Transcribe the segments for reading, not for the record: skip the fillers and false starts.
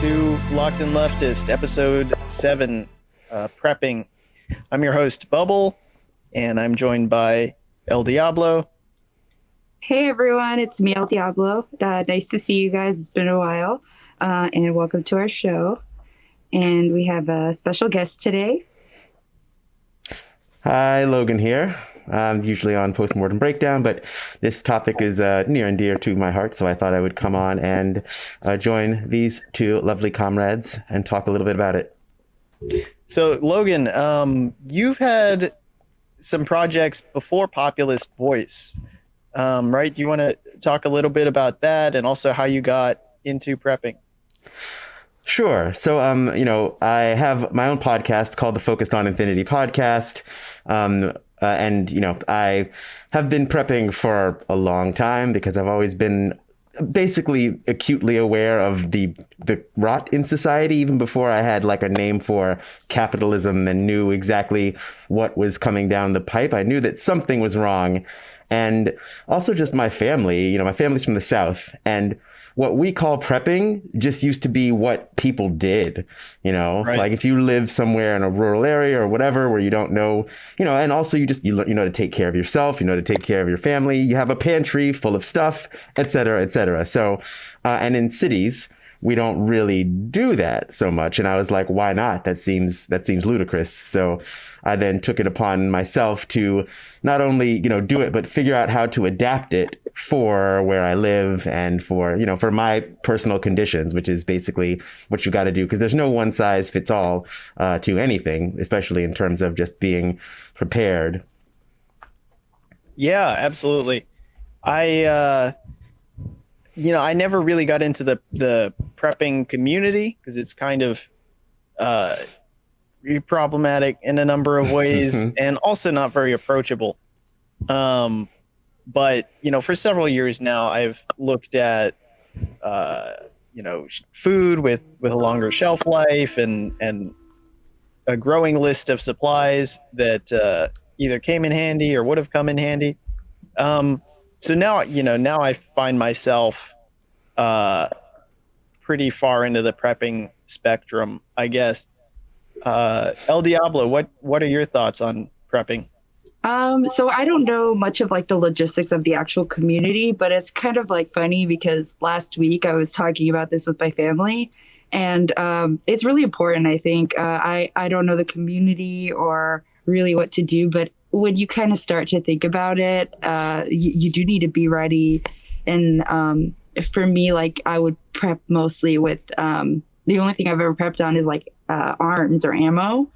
to Locked and Leftist, episode 7, Prepping. I'm your host, Bubble, and I'm joined by El Diablo. Hey everyone, it's me, El Diablo. Nice to see you guys. It's been a while, and welcome to our show. And we have a special guest today. Hi, Logan here. I'm usually on Postmortem Breakdown, but this topic is near and dear to my heart, so I thought I would come on and join these two lovely comrades and talk a little bit about it. So, Logan, you've had some projects before Populist Voice, right? Do you want to talk a little bit about that and also how you got into prepping? Sure. So, I have my own podcast called the Focused on Infinity podcast. I have been prepping for a long time because I've always been basically acutely aware of the rot in society, even before I had like a name for capitalism and knew exactly what was coming down the pipe. I knew that something was wrong. And also just my family, my family's from the South, and what we call prepping just used to be what people did, Right. It's like if you live somewhere in a rural area or whatever where you don't know, and also you know to take care of yourself, to take care of your family, you have a pantry full of stuff, et cetera, et cetera. So, and in cities, we don't really do that so much. And I was like, why not? That seems ludicrous. So I then took it upon myself to not only, do it, but figure out how to adapt it for where I live and for my personal conditions, which is basically what you got to do, because there's no one size fits all to anything, especially in terms of just being prepared. Yeah, absolutely. I never really got into the prepping community because it's kind of problematic in a number of ways and also not very approachable. But for several years now, I've looked at food with a longer shelf life and a growing list of supplies that either came in handy or would have come in handy. So now I find myself pretty far into the prepping spectrum, I guess. El Diablo, what are your thoughts on prepping? So I don't know much of like the logistics of the actual community, but it's kind of like funny because last week I was talking about this with my family, and it's really important. I think I don't know the community or really what to do, but when you kind of start to think about it, you do need to be ready. And for me, like I would prep mostly with the only thing I've ever prepped on is like arms or ammo,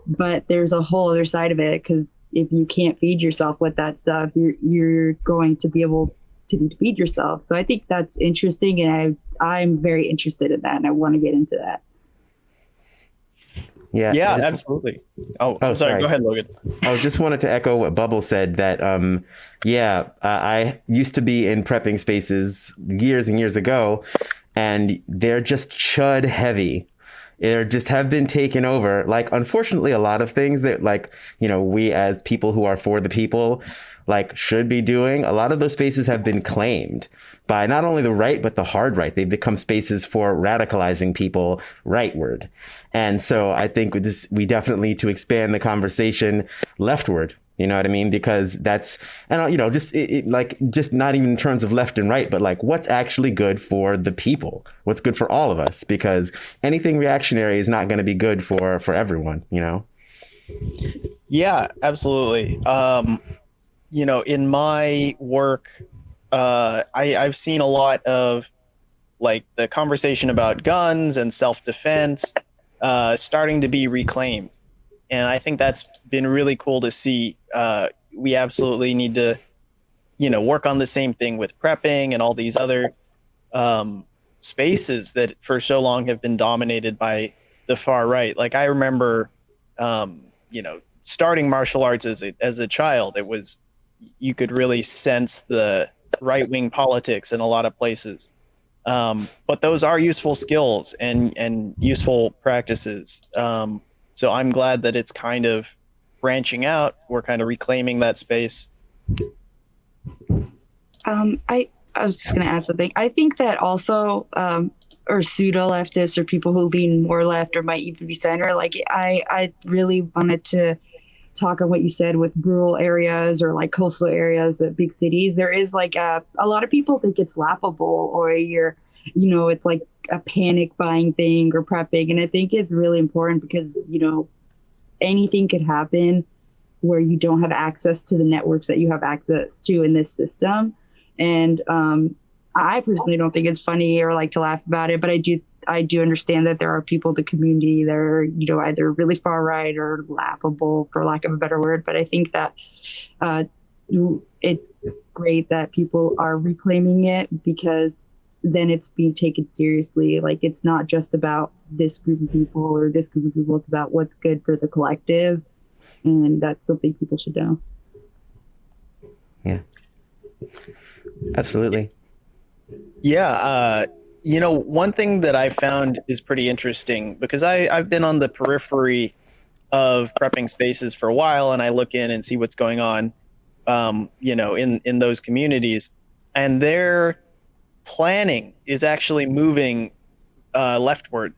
but there's a whole other side of it because if you can't feed yourself with that stuff, you're going to be able to feed yourself. So I think that's interesting, and I'm very interested in that, and I want to get into that. Yeah, absolutely. Oh, sorry. Go ahead, Logan. I just wanted to echo what Bubble said that, I used to be in prepping spaces years and years ago, and they're just chud heavy. They just have been taken over. Like, unfortunately, a lot of things that we as people who are for the people, should be doing. A lot of those spaces have been claimed by not only the right, but the hard right. They've become spaces for radicalizing people rightward. And so I think we definitely need to expand the conversation leftward. You know what I mean? Because that's, and just not even in terms of left and right, but what's actually good for the people? What's good for all of us? Because anything reactionary is not going to be good for everyone, Yeah, absolutely. In my work, I've seen a lot of the conversation about guns and self-defense starting to be reclaimed. And I think that's been really cool to see. We absolutely need to, work on the same thing with prepping and all these other spaces that for so long have been dominated by the far right. Like I remember, starting martial arts as a child, you could really sense the right-wing politics in a lot of places. But those are useful skills and useful practices. So I'm glad that it's kind of branching out. We're kind of reclaiming that space. I I was just going to add something. I think that also, or pseudo leftists or people who lean more left or might even be center, like I really wanted to talk on what you said with rural areas or like coastal areas at big cities. There is like a lot of people think it's laughable or it's like a panic buying thing or prepping. And I think it's really important because, anything could happen where you don't have access to the networks that you have access to in this system. And I personally don't think it's funny or like to laugh about it, but I do understand that there are people in the community that are, either really far right or laughable, for lack of a better word. But I think that it's great that people are reclaiming it, because then it's being taken seriously. Like, it's not just about this group of people or this group of people. It's about what's good for the collective. And that's something people should know. Yeah, absolutely. Yeah. One thing that I found is pretty interesting, because I've been on the periphery of prepping spaces for a while, and I look in and see what's going on, in those communities, and their planning is actually moving leftward.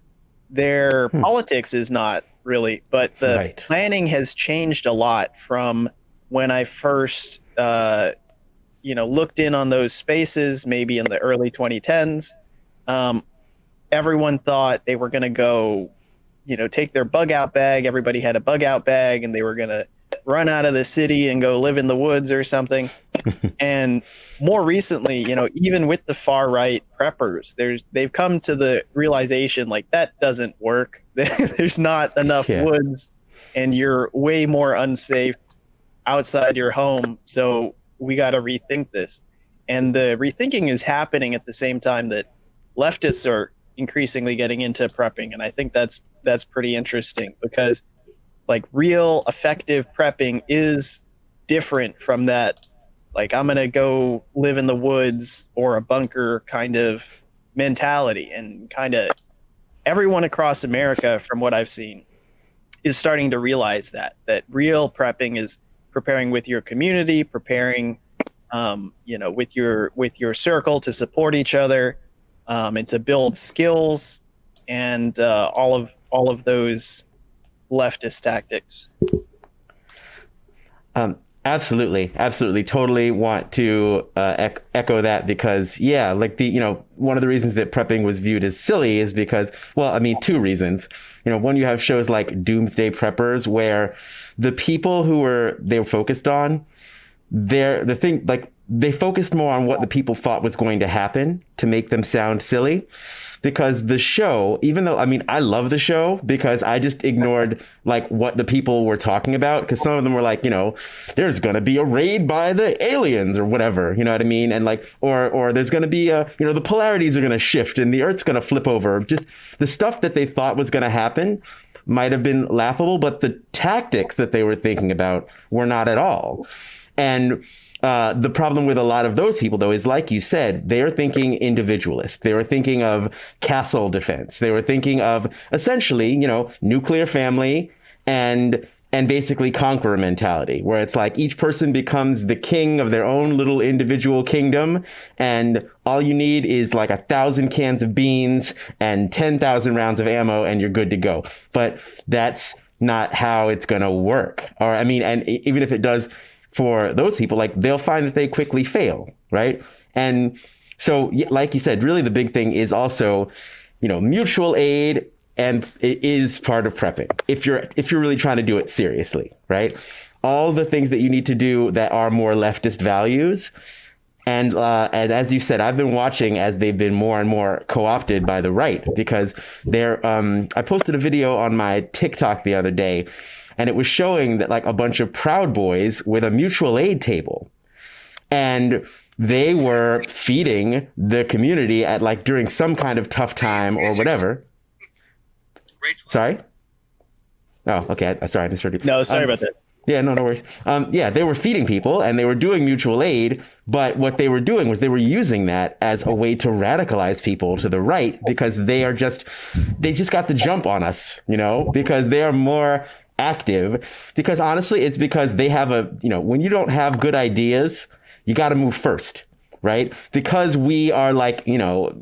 Their politics is not really, but the planning has changed a lot from when I first, looked in on those spaces, maybe in the early 2010s. Everyone thought they were going to go, take their bug out bag. Everybody had a bug out bag, and they were going to run out of the city and go live in the woods or something. And more recently, even with the far right preppers, they've come to the realization, like, that doesn't work. There's not enough woods, and you're way more unsafe outside your home. So we got to rethink this. And the rethinking is happening at the same time that leftists are increasingly getting into prepping. And I think that's pretty interesting, because like real effective prepping is different from that, like, I'm going to go live in the woods or a bunker kind of mentality. And kind of everyone across America, from what I've seen, is starting to realize that real prepping is preparing with your community, preparing, with your circle to support each other, and to build skills, and all of those leftist tactics. Absolutely. Totally want to echo that, because one of the reasons that prepping was viewed as silly is because, two reasons. One, you have shows like Doomsday Preppers, where the people they were focused on, they focused more on what the people thought was going to happen to make them sound silly. Because the show, even though, I love the show, because I just ignored like what the people were talking about. Because some of them were like, there's going to be a raid by the aliens or whatever, you know what I mean? And like, or there's going to be the polarities are going to shift and the Earth's going to flip over. Just the stuff that they thought was going to happen might have been laughable, but the tactics that they were thinking about were not at all. And the problem with a lot of those people, though, is, like you said, they are thinking individualist. They were thinking of castle defense. They were thinking of essentially, nuclear family and basically conqueror mentality, where it's like each person becomes the king of their own little individual kingdom. And all you need is like 1,000 cans of beans and 10,000 rounds of ammo, and you're good to go. But that's not how it's going to work. And even if it does, for those people, like, they'll find that they quickly fail, right? And so, like you said, really the big thing is also, mutual aid, and it is part of prepping if you're really trying to do it seriously, right? All the things that you need to do that are more leftist values, and as you said, I've been watching as they've been more and more co-opted by the right, because I posted a video on my TikTok the other day, and it was showing that like a bunch of Proud Boys with a mutual aid table, and they were feeding the community at like during some kind of tough time or whatever. Sorry? Oh, okay. Sorry, I misheard you. No, sorry about that. Yeah, no worries. They were feeding people and they were doing mutual aid, but what they were doing was they were using that as a way to radicalize people to the right, because they just got the jump on us, because they are more active. Because honestly, it's because they have when you don't have good ideas, you got to move first. right? Because we are like, are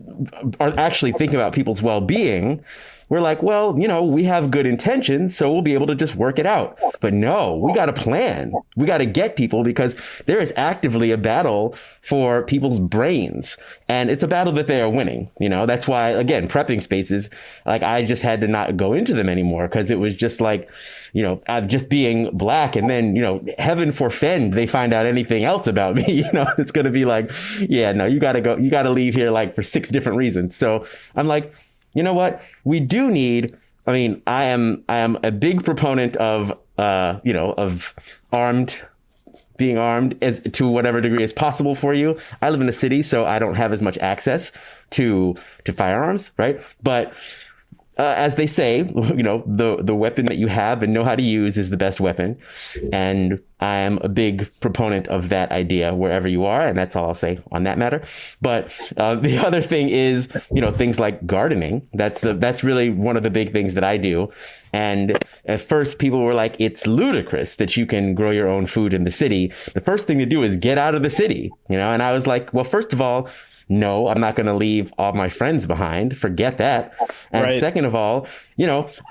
actually thinking about people's well-being. We're like, well, we have good intentions, so we'll be able to just work it out. But no, we got to plan. We got to get people, because there is actively a battle for people's brains. And it's a battle that they are winning. That's why, again, prepping spaces, like I just had to not go into them anymore, because it was just like, just being black. And then, heaven forfend they find out anything else about me. It's going to be like, yeah, no, you got to go. You got to leave here like for 6 different reasons. So I'm like, you know what? We do need. I mean, I am a big proponent of of being armed as to whatever degree is possible for you. I live in a city, so I don't have as much access to firearms, right? But as they say, the weapon that you have and know how to use is the best weapon. And I am a big proponent of that idea wherever you are. And that's all I'll say on that matter. But the other thing is, things like gardening. That's really one of the big things that I do. And at first people were like, it's ludicrous that you can grow your own food in the city. The first thing to do is get out of the city, and I was like, well, first of all, no, I'm not going to leave all my friends behind. Forget that. And Right. Second of all,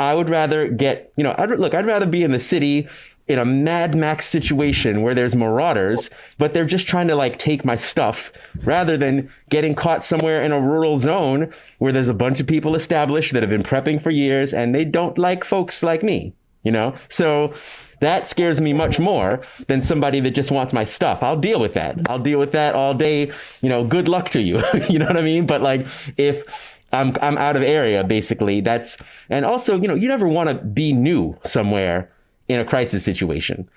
I would rather get, I'd rather be in the city in a Mad Max situation where there's marauders, but they're just trying to like take my stuff, rather than getting caught somewhere in a rural zone where there's a bunch of people established that have been prepping for years and they don't like folks like me, So that scares me much more than somebody that just wants my stuff. I'll deal with that. I'll deal with that all day. Good luck to you. You know what I mean? But like, if I'm out of area, basically, and also, you never want to be new somewhere in a crisis situation.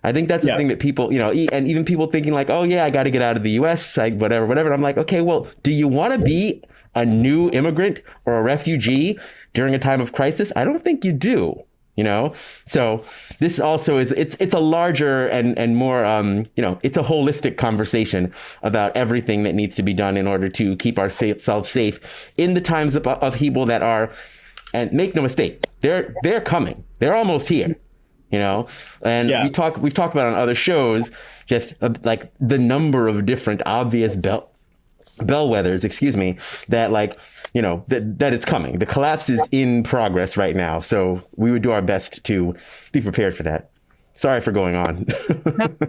I think that's the thing that people, and even people thinking like, oh yeah, I got to get out of the US, whatever. And I'm like, okay, well, do you want to be a new immigrant or a refugee during a time of crisis? I don't think you do. So this also it's a larger and more, it's a holistic conversation about everything that needs to be done in order to keep ourselves safe in the times of upheaval that are, and make no mistake, they're coming. They're almost here, and we've talked about on other shows, just like the number of different obvious bellwethers, that like, that it's coming. The collapse is in progress right now. So we would do our best to be prepared for that. Sorry for going on.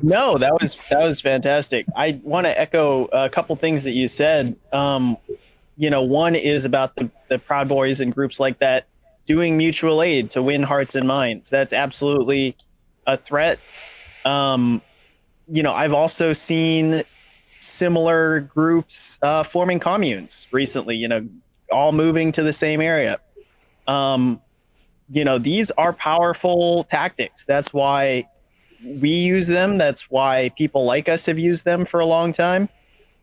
No, that was fantastic. I want to echo a couple things that you said. One is about the Proud Boys and groups like that doing mutual aid to win hearts and minds. That's absolutely a threat. I've also seen similar groups forming communes recently, all moving to the same area. These are powerful tactics. That's why we use them. That's why people like us have used them for a long time.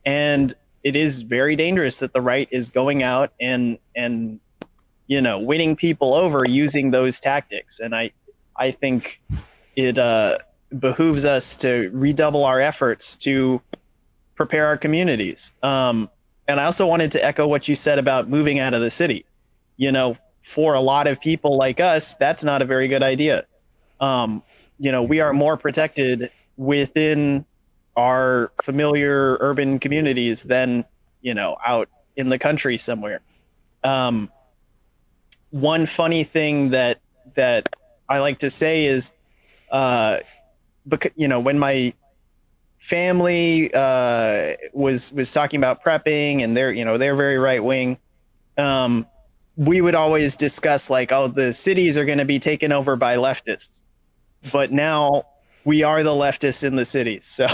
And it is very dangerous that the right is going out and winning people over using those tactics. And I think it behooves us to redouble our efforts to prepare our communities. And I also wanted to echo what you said about moving out of the city. For a lot of people like us, that's not a very good idea. We are more protected within our familiar urban communities than, out in the country somewhere. One funny thing that I like to say is, because, when my family was talking about prepping, and they're very right wing, we would always discuss like, oh, the cities are going to be taken over by leftists, but now we are the leftists in the cities, so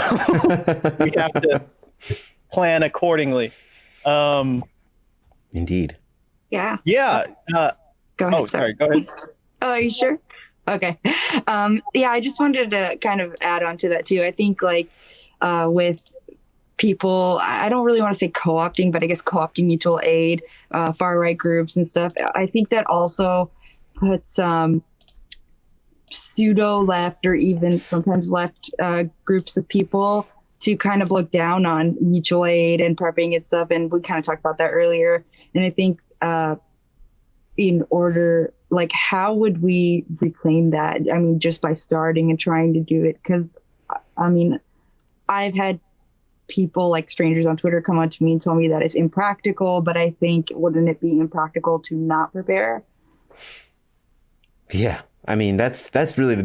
we have to plan accordingly. Indeed. Yeah. Go ahead. Oh, sorry, go ahead. Oh, are you sure? Okay. I just wanted to kind of add on to that too. I think like with people, I don't really want to say co-opting, but I guess co-opting mutual aid, far right groups and stuff. I think that also puts pseudo left or even sometimes left groups of people to kind of look down on mutual aid and prepping and stuff. And we kind of talked about that earlier. And I think in order, like, how would we reclaim that? I mean, just by starting and trying to do it. Because, I mean, I've had people like strangers on Twitter come on to me and tell me that it's impractical, but I think wouldn't it be impractical to not prepare? Yeah, I mean that's really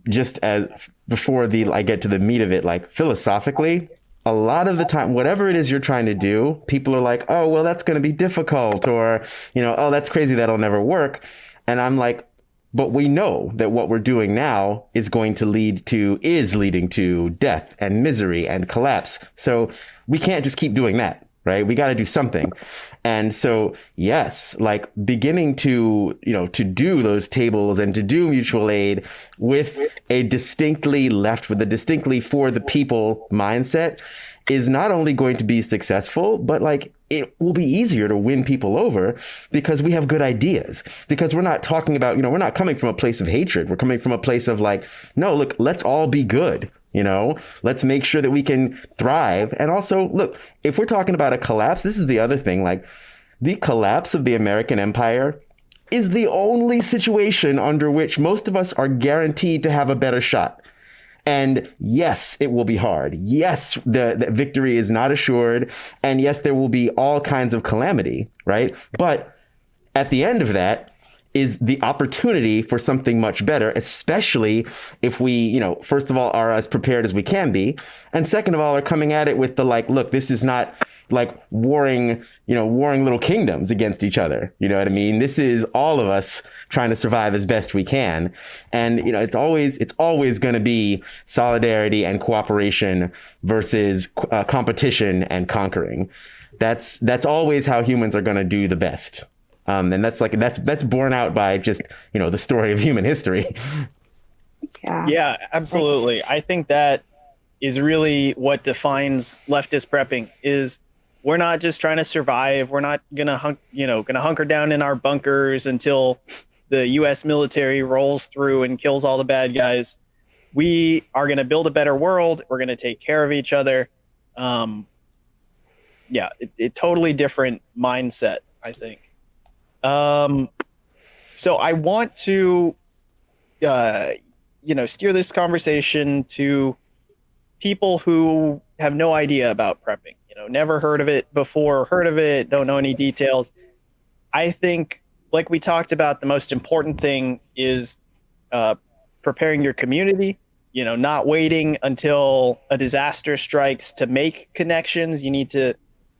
just as before the I get to the meat of it, like philosophically, a lot of the time, whatever it is you're trying to do, people are like, oh, well, that's going to be difficult, or, oh, that's crazy, that'll never work. And I'm like, but we know that what we're doing now is leading to death and misery and collapse. So we can't just keep doing that, right? We got to do something. And so, yes, like beginning to do those tables and to do mutual aid with a distinctly for the people mindset is not only going to be successful, but like it will be easier to win people over because we have good ideas. Because we're not talking about, we're not coming from a place of hatred. We're coming from a place of like, no, look, let's all be good. Let's make sure that we can thrive. And also, look, if we're talking about a collapse, this is the other thing, like the collapse of the American empire is the only situation under which most of us are guaranteed to have a better shot. And yes, it will be hard. Yes, the victory is not assured. And yes, there will be all kinds of calamity, right? But at the end of that is the opportunity for something much better, especially if we, first of all, are as prepared as we can be. And second of all, are coming at it with the like, look, this is not like warring little kingdoms against each other. You know what I mean? This is all of us trying to survive as best we can. And, it's always going to be solidarity and cooperation versus competition and conquering. That's always how humans are going to do the best. And that's borne out by just, the story of human history. Yeah, absolutely. I think that is really what defines leftist prepping is we're not just trying to survive. We're not gonna hunker down in our bunkers until the U.S. military rolls through and kills all the bad guys. We are gonna build a better world. We're gonna take care of each other. It totally different mindset, I think. So I want to, steer this conversation to people who have no idea about prepping, never heard of it before, don't know any details. I think, like we talked about, the most important thing is preparing your community, not waiting until a disaster strikes to make connections. You need to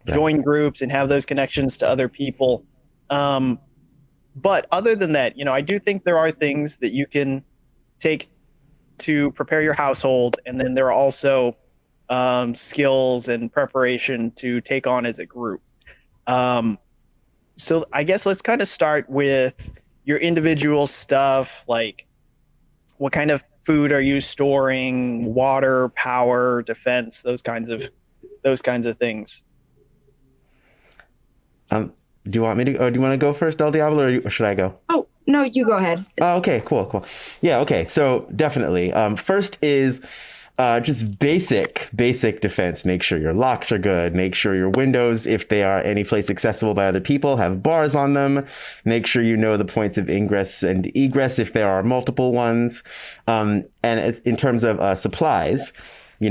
join groups and have those connections to other people. But other than that, I do think there are things that you can take to prepare your household. And then there are also skills and preparation to take on as a group. So I guess let's kind of start with your individual stuff, like what kind of food are you storing, water, power, defense, those kinds of things. Do you want me to? Or do you want to go first, El Diablo, or should I go? Oh, no, you go ahead. Oh, okay, cool. Yeah, okay. So definitely, first is just basic defense. Make sure your locks are good. Make sure your windows, if they are any place accessible by other people, have bars on them. Make sure you know the points of ingress and egress if there are multiple ones. And in terms of supplies, you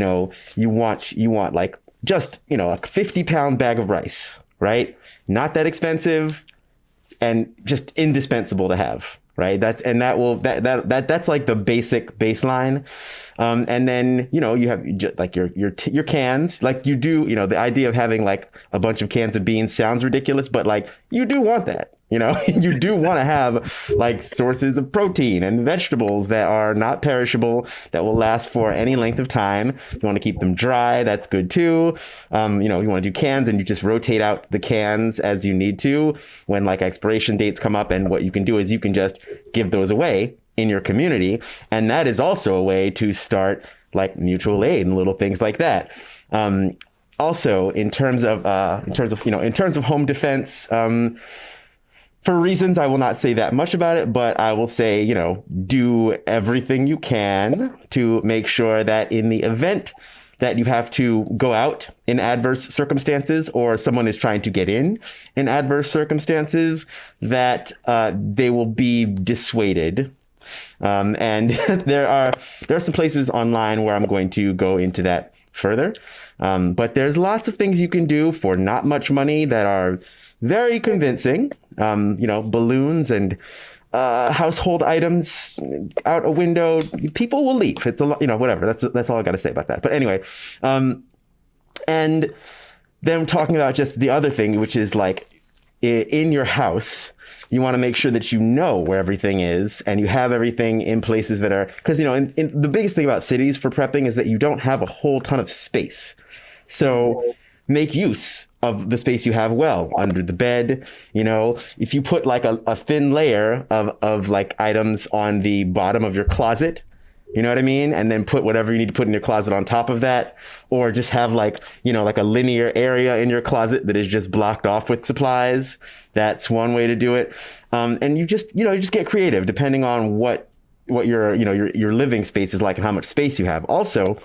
want like just a 50-pound bag of rice, right? Not that expensive and just indispensable to have, right? That's like the basic baseline. And then, you have like your cans, like you do, the idea of having like a bunch of cans of beans sounds ridiculous, but like you do want that. You do want to have like sources of protein and vegetables that are not perishable, that will last for any length of time. You want to keep them dry. That's good too. You want to do cans and you just rotate out the cans as you need to when like expiration dates come up. And what you can do is you can just give those away in your community. And that is also a way to start like mutual aid and little things like that. Also in terms of home defense, for reasons I will not say that much about it, but I will say, do everything you can to make sure that in the event that you have to go out in adverse circumstances or someone is trying to get in adverse circumstances, that they will be dissuaded. And there are some places online where I'm going to go into that further. But there's lots of things you can do for not much money that are very convincing. Balloons and household items out a window, people will leave. It's a lot, whatever. That's all I got to say about that. But anyway, and then talking about just the other thing, which is like in your house, you want to make sure that you know where everything is and you have everything in places that are, because, the biggest thing about cities for prepping is that you don't have a whole ton of space. So make use of the space you have under the bed. If you put like a thin layer of like items on the bottom of your closet, you know what I mean? And then put whatever you need to put in your closet on top of that, or just have like a linear area in your closet that is just blocked off with supplies. That's one way to do it. And you just get creative depending on what your living space is like and how much space you have. Also,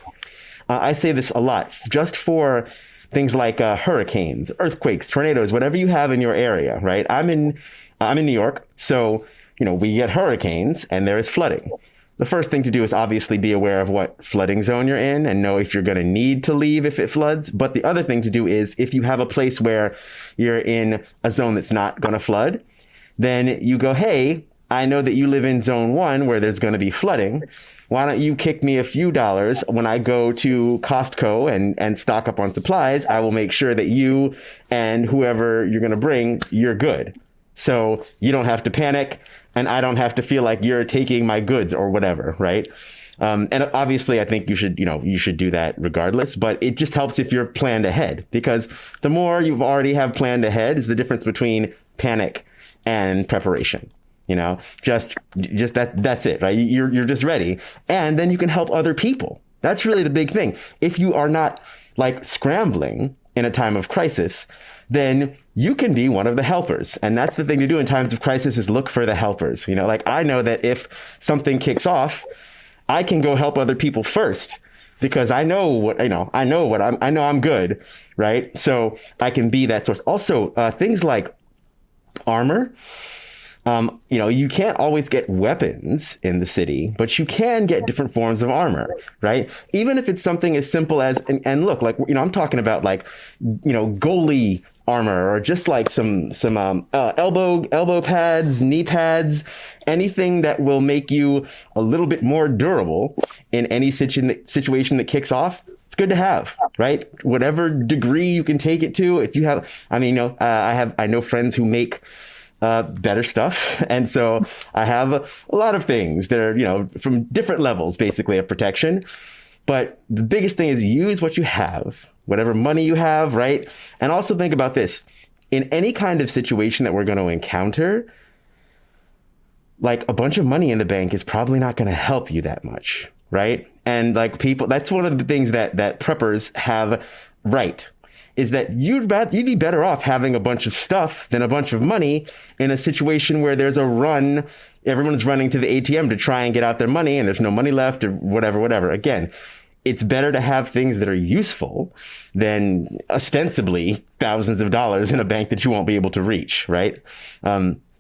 I say this a lot, just for things like hurricanes, earthquakes, tornadoes, whatever you have in your area, right? I'm in New York, so we get hurricanes and there is flooding. The first thing to do is obviously be aware of what flooding zone you're in and know if you're going to need to leave if it floods. But the other thing to do is, if you have a place where you're in a zone that's not going to flood, then you go, hey, I know that you live in zone 1 where there's going to be flooding. Why don't you kick me a few dollars when I go to Costco and stock up on supplies? I will make sure that you and whoever you're going to bring, you're good. So you don't have to panic and I don't have to feel like you're taking my goods or whatever, right? And obviously I think you should do that regardless, but it just helps if you're planned ahead, because the more you've already have planned ahead is the difference between panic and preparation. Just that's it, right? You're just ready. And then you can help other people. That's really the big thing. If you are not like scrambling in a time of crisis, then you can be one of the helpers. And that's the thing to do in times of crisis, is look for the helpers. Like I know that if something kicks off, I can go help other people first, because I know I'm good, right? So I can be that source. Also, things like armor. You can't always get weapons in the city, but you can get different forms of armor, right? Even if it's something as simple as, and look, like, I'm talking about like, goalie armor, or just like some elbow pads, knee pads, anything that will make you a little bit more durable in any situation that kicks off. It's good to have, right? Whatever degree you can take it to. If you have, I know friends who make better stuff. And so I have a lot of things that are, from different levels, basically, of protection. But the biggest thing is use what you have, whatever money you have, right? And also think about this. In any kind of situation that we're going to encounter, like a bunch of money in the bank is probably not going to help you that much, right? And like people, that's one of the things that preppers have right, is that you'd be better off having a bunch of stuff than a bunch of money in a situation where there's a run. Everyone's running to the ATM to try and get out their money and there's no money left or whatever. Again, it's better to have things that are useful than ostensibly thousands of dollars in a bank that you won't be able to reach, right?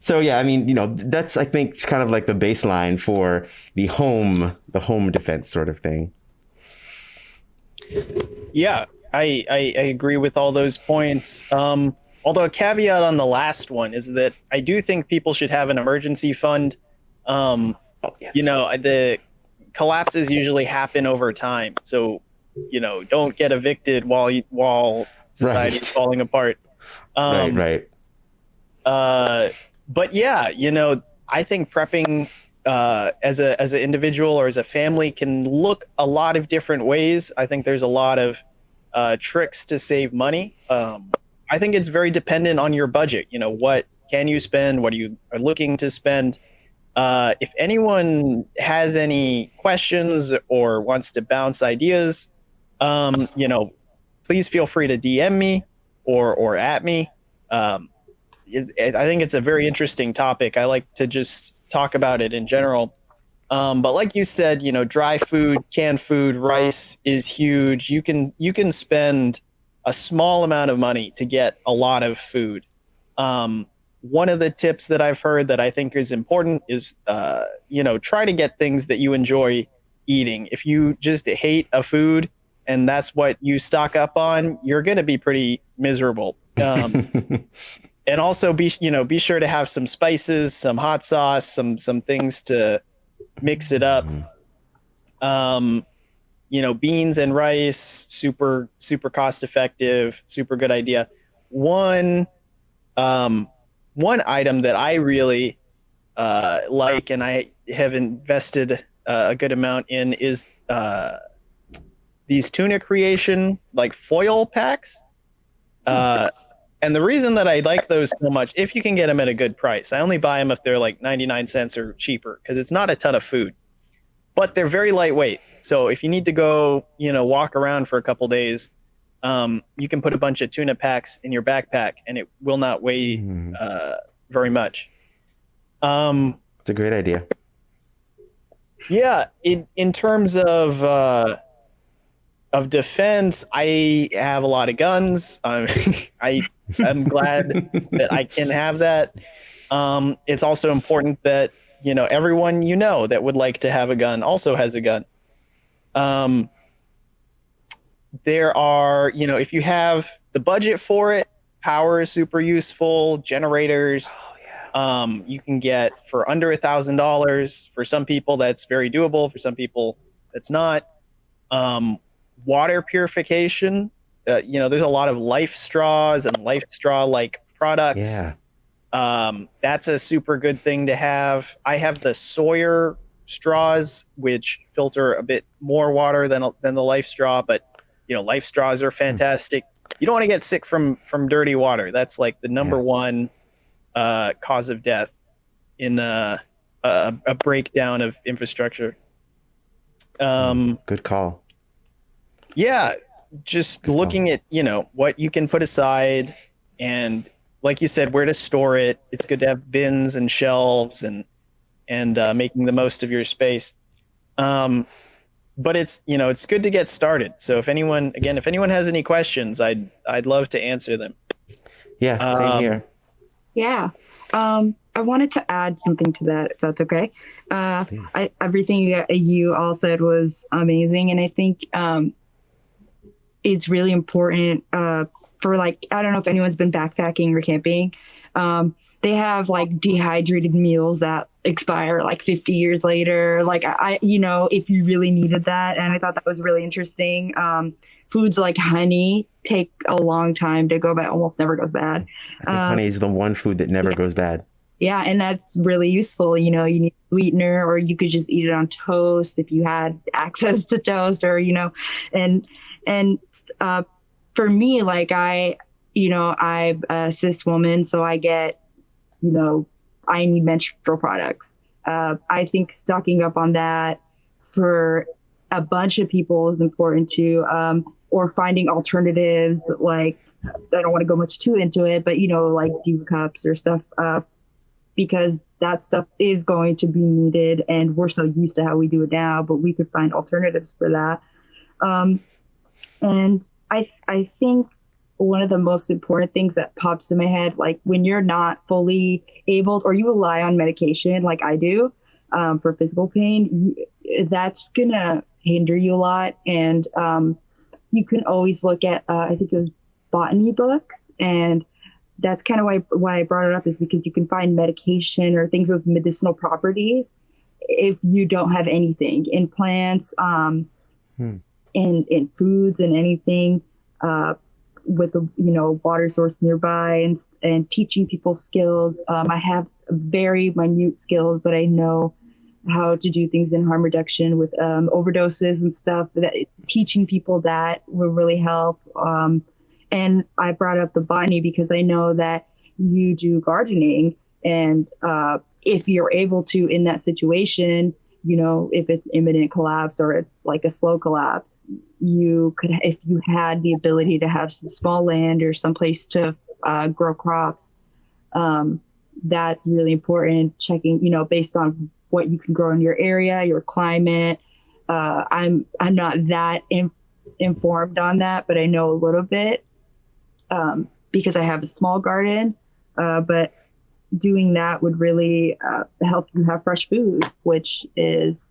So yeah, that's, I think, kind of like the baseline for the home defense sort of thing. Yeah. I agree with all those points. Although a caveat on the last one is that I do think people should have an emergency fund. Yes. The collapses usually happen over time. So, don't get evicted while society is falling apart. Right. But yeah, I think prepping as an individual or as a family can look a lot of different ways. I think there's a lot of tricks to save money. I think it's very dependent on your budget. What can you spend? What you are looking to spend? If anyone has any questions or wants to bounce ideas, please feel free to DM me or at me. I think it's a very interesting topic. I like to just talk about it in general. But like you said, dry food, canned food, rice is huge. You can spend a small amount of money to get a lot of food. One of the tips that I've heard that I think is important is, try to get things that you enjoy eating. If you just hate a food and that's what you stock up on, you're going to be pretty miserable. And also be sure to have some spices, some hot sauce, some things to mix it up. Beans and rice, super cost effective, super good idea. One item that I really like, and I have invested a good amount in, is these tuna creation like foil packs. And the reason that I like those so much, if you can get them at a good price, I only buy them if they're like 99 cents or cheaper, because it's not a ton of food, but they're very lightweight. So if you need to go, walk around for a couple days, you can put a bunch of tuna packs in your backpack and it will not weigh very much. It's a great idea. Yeah. In terms of defense, I have a lot of guns. I'm glad that I can have that. It's also important that, everyone that would like to have a gun also has a gun. There are, if you have the budget for it, power is super useful. Generators, you can get for under $1,000. For some people, that's very doable. For some people, that's not. Water purification. There's a lot of life straws and life straw like products. Yeah. That's a super good thing to have. I have the Sawyer straws, which filter a bit more water than the life straw, but life straws are fantastic. You don't want to get sick from dirty water. That's like the number one cause of death in a breakdown of infrastructure. Good call. Yeah, just looking at what you can put aside, and like you said, where to store it. It's good to have bins and shelves and making the most of your space. But it's good to get started. So if anyone has any questions, I'd love to answer them. Yeah, same here. Yeah. I wanted to add something to that, if that's okay. Everything you all said was amazing, and I think it's really important for, like, I don't know if anyone's been backpacking or camping. They have like dehydrated meals that expire like 50 years later. Like if you really needed that. And I thought that was really interesting. Foods like honey take a long time to go bad, almost never goes bad. I think honey is the one food that never goes bad. Yeah. And that's really useful. You need sweetener, or you could just eat it on toast if you had access to toast, or, and for me, like I'm a cis woman, so I get, I need menstrual products. I think stocking up on that for a bunch of people is important too, or finding alternatives. Like, I don't want to go much too into it, but like Diva cups or stuff, because that stuff is going to be needed, and we're so used to how we do it now, but we could find alternatives for that. And I think one of the most important things that pops in my head, like when you're not fully able, or you rely on medication like I do for physical pain, that's gonna hinder you a lot. And you can always look at, I think it was botany books, and that's kind of why I brought it up, is because you can find medication or things with medicinal properties if you don't have anything in plants, in foods and anything, with the water source nearby, and teaching people skills. I have very minute skills, but I know how to do things in harm reduction with overdoses and stuff. That teaching people that will really help. And I brought up the botany because I know that you do gardening, and if you're able to, in that situation, if it's imminent collapse or it's like a slow collapse, you could, if you had the ability to have some small land or someplace to grow crops, that's really important. Checking, based on what you can grow in your area, your climate. I'm not that informed on that, but I know a little bit because I have a small garden. But doing that would really help you have fresh food, which is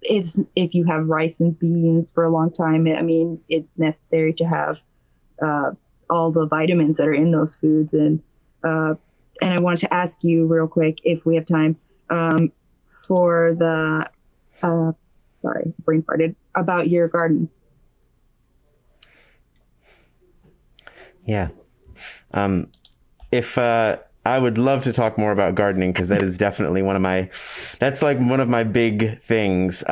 it's if you have rice and beans for a long time, I mean, it's necessary to have all the vitamins that are in those foods. And I wanted to ask you real quick, if we have time, for the sorry, brain farted, about your garden. Yeah. If I would love to talk more about gardening, because that is definitely that's like one of my big things.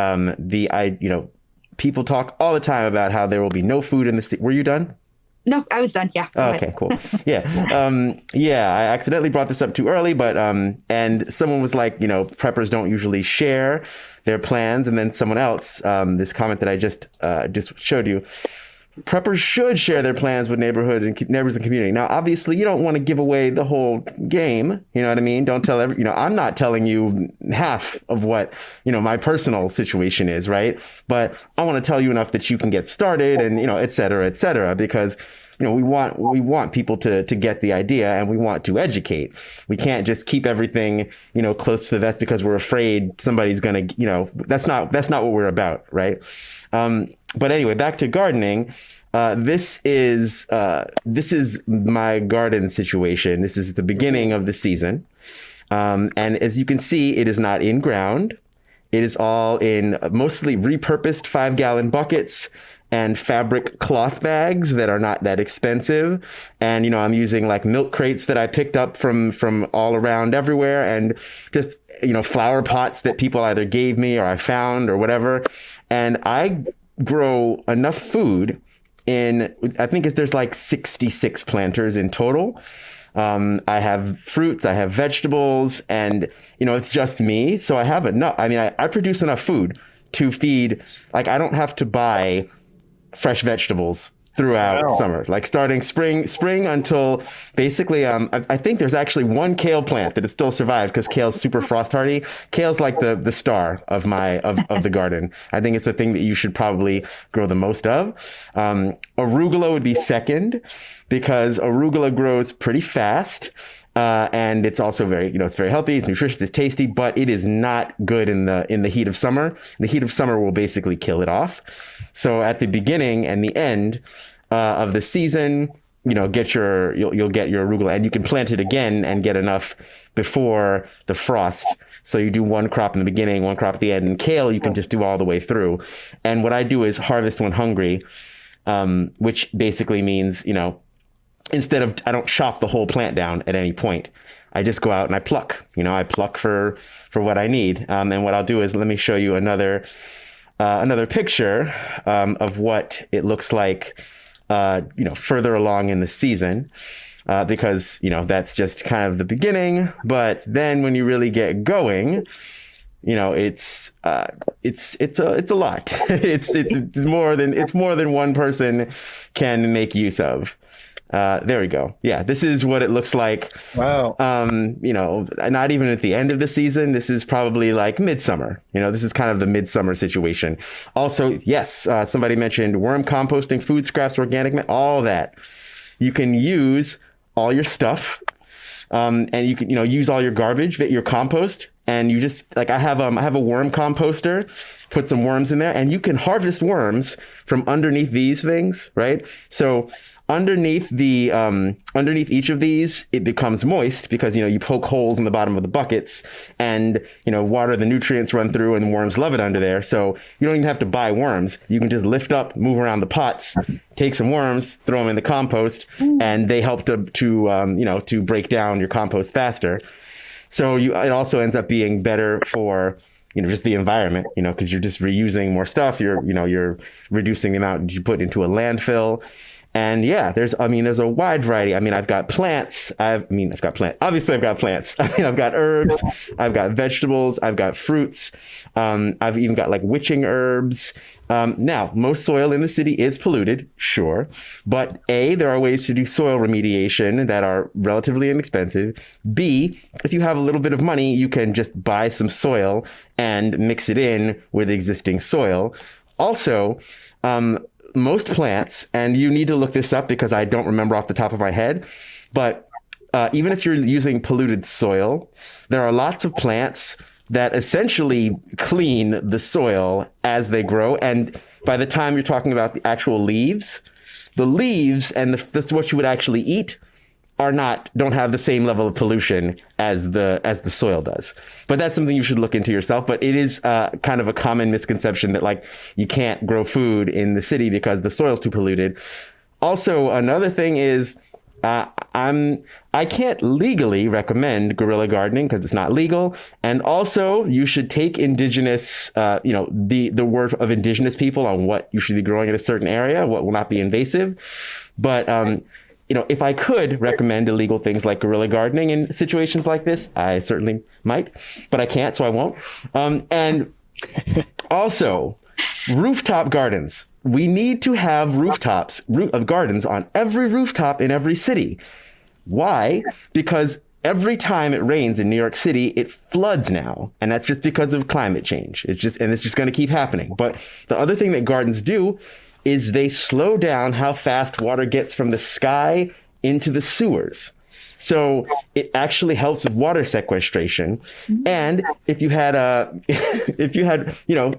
People talk all the time about how there will be no food in the city. Were you done? No, I was done. Yeah. Oh, okay, cool. Yeah. I accidentally brought this up too early, but and someone was like, preppers don't usually share their plans. And then someone else, this comment that I just showed you, preppers should share their plans with neighbors and community. Now, obviously, you don't want to give away the whole game. You know what I mean? Don't tell I'm not telling you half of what, my personal situation is, right? But I want to tell you enough that you can get started and, et cetera, because we want people to get the idea, and we want to educate. We can't just keep everything, close to the vest because we're afraid somebody's going to, that's not what we're about, right? But anyway, back to gardening. This is my garden situation. This is the beginning of the season. And as you can see, it is not in ground. It is all in mostly repurposed 5-gallon buckets and fabric cloth bags that are not that expensive. And, I'm using like milk crates that I picked up from all around everywhere, and just, flower pots that people either gave me or I found or whatever. And I grow enough food I think there's like 66 planters in total. I have fruits, I have vegetables, and, it's just me. So I have enough. I mean, I produce enough food to feed, like, I don't have to buy fresh vegetables throughout summer, like starting spring until basically, I think there's actually one kale plant that has still survived because kale's super frost hardy. Kale's like the star of the garden. I think it's the thing that you should probably grow the most of. Arugula would be second, because arugula grows pretty fast. And it's also very, it's very healthy, it's nutritious, it's tasty, but it is not good in the heat of summer. The heat of summer will basically kill it off. So at the beginning and the end of the season, you'll get your arugula, and you can plant it again and get enough before the frost. So you do one crop in the beginning, one crop at the end. And kale, you can just do all the way through. And what I do is harvest when hungry, which basically means, I don't chop the whole plant down at any point. I just go out and I pluck. I pluck for what I need. And what I'll do is, let me show you another picture of what it looks like, further along in the season, because that's just kind of the beginning. But then when you really get going, it's a lot. it's more than one person can make use of. There we go. Yeah, this is what it looks like. Wow. Not even at the end of the season. This is probably like midsummer. This is kind of the midsummer situation. Also, yes, somebody mentioned worm composting, food scraps, organic, all that. You can use all your stuff, and you can, use all your garbage, your compost, and you just, like, I have a worm composter. Put some worms in there, and you can harvest worms from underneath these things, right? So underneath each of these, it becomes moist because, you poke holes in the bottom of the buckets, and, water, the nutrients run through, and worms love it under there. So you don't even have to buy worms. You can just lift up, move around the pots, take some worms, throw them in the compost, and they help to break down your compost faster. So it also ends up being better for, just the environment, because you're just reusing more stuff. You're reducing the amount you put into a landfill. And yeah, there's a wide variety. I've got plants. Obviously I've got plants. I've got herbs, I've got vegetables, I've got fruits. I've even got like witching herbs. Now, most soil in the city is polluted, sure. But A, there are ways to do soil remediation that are relatively inexpensive. B, if you have a little bit of money, you can just buy some soil and mix it in with existing soil. Also, most plants, and you need to look this up because I don't remember off the top of my head, but even if you're using polluted soil, there are lots of plants that essentially clean the soil as they grow. And by the time you're talking about the actual leaves, the leaves and that's what you would actually eat don't have the same level of pollution as the soil does. But that's something you should look into yourself. But it is kind of a common misconception that like you can't grow food in the city because the soil's too polluted. Also, another thing is I can't legally recommend guerrilla gardening because it's not legal. And also, you should take indigenous, the word of indigenous people on what you should be growing in a certain area, what will not be invasive. But if I could recommend illegal things like guerrilla gardening in situations like this, I certainly might, but I can't, so I won't. And also, rooftop gardens. We need to have gardens on every rooftop in every city. Why? Because every time it rains in New York City, it floods now. And that's just because of climate change. It's just going to keep happening. But the other thing that gardens do is they slow down how fast water gets from the sky into the sewers. So it actually helps with water sequestration. And if you had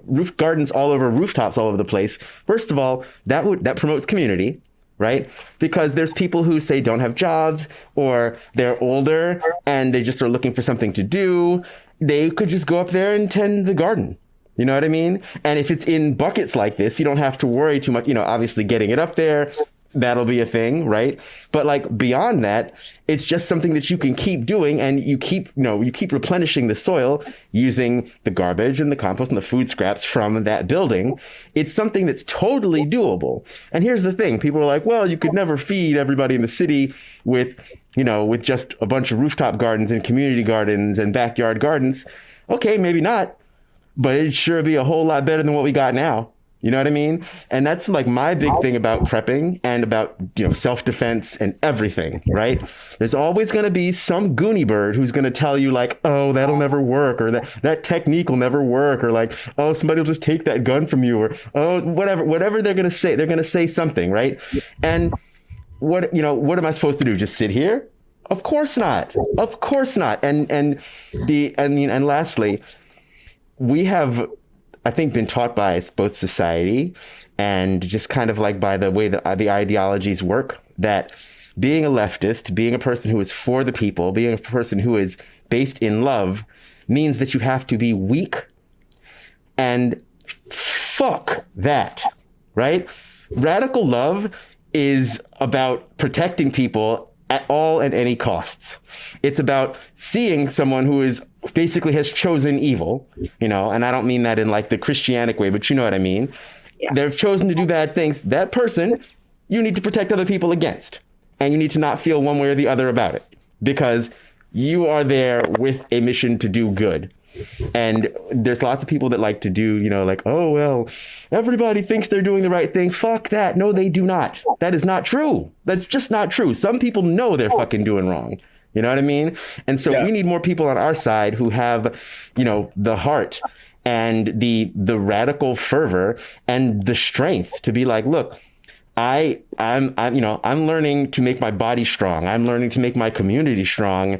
roof gardens all over rooftops all over the place, first of all, that promotes community, right? Because there's people who say don't have jobs or they're older and they just are looking for something to do. They could just go up there and tend the garden. You know what I mean? And if it's in buckets like this, you don't have to worry too much, obviously getting it up there. That'll be a thing, right? But like beyond that, it's just something that you can keep doing, and you keep replenishing the soil using the garbage and the compost and the food scraps from that building. It's something that's totally doable. And here's the thing. People are like, well, you could never feed everybody in the city with just a bunch of rooftop gardens and community gardens and backyard gardens. Okay, maybe not, but it'd sure be a whole lot better than what we got now. You know what I mean? And that's like my big thing about prepping and about, self-defense and everything, right? There's always going to be some goony bird who's going to tell you like, oh, that'll never work, or that technique will never work, or like, oh, somebody will just take that gun from you, or oh, whatever they're going to say. They're going to say something, right? And what am I supposed to do? Just sit here? Of course not. Of course not. And lastly, we have, I think, been taught by both society and just kind of like by the way that the ideologies work, that being a leftist, being a person who is for the people, being a person who is based in love means that you have to be weak. And fuck that, right? Radical love is about protecting people at all and any costs. It's about seeing someone who is basically has chosen evil, and I don't mean that in like the Christianic way, but you know what I mean? Yeah. They've chosen to do bad things. That person, you need to protect other people against. And you need to not feel one way or the other about it, because you are there with a mission to do good. And there's lots of people that like to do, like, oh, well, everybody thinks they're doing the right thing. Fuck that. No, they do not. That is not true. That's just not true. Some people know they're fucking doing wrong. You know what I mean? And so we need more people on our side who have, the heart and the radical fervor and the strength to be like, look, I'm learning to make my body strong. I'm learning to make my community strong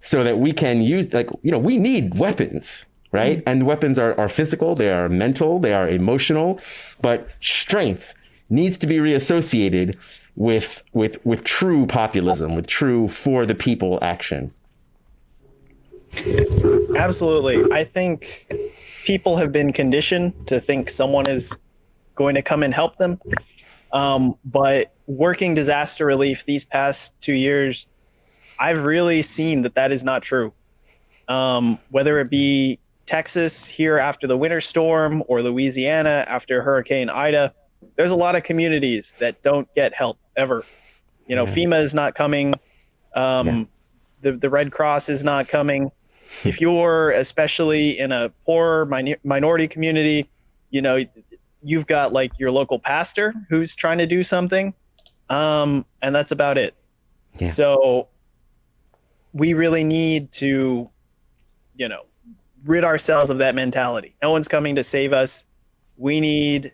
so that we can use, we need weapons, right? And weapons are physical, they are mental, they are emotional, but strength needs to be reassociated with true populism, with true for the people action. Absolutely. I think people have been conditioned to think someone is going to come and help them. But working disaster relief these past 2 years, I've really seen that is not true. Whether it be Texas here after the winter storm or Louisiana after Hurricane Ida, there's a lot of communities that don't get help ever. FEMA is not coming. The Red Cross is not coming. If you're especially in a poor minority community, you've got like your local pastor who's trying to do something. And that's about it. Yeah. So we really need to, rid ourselves of that mentality. No one's coming to save us. We need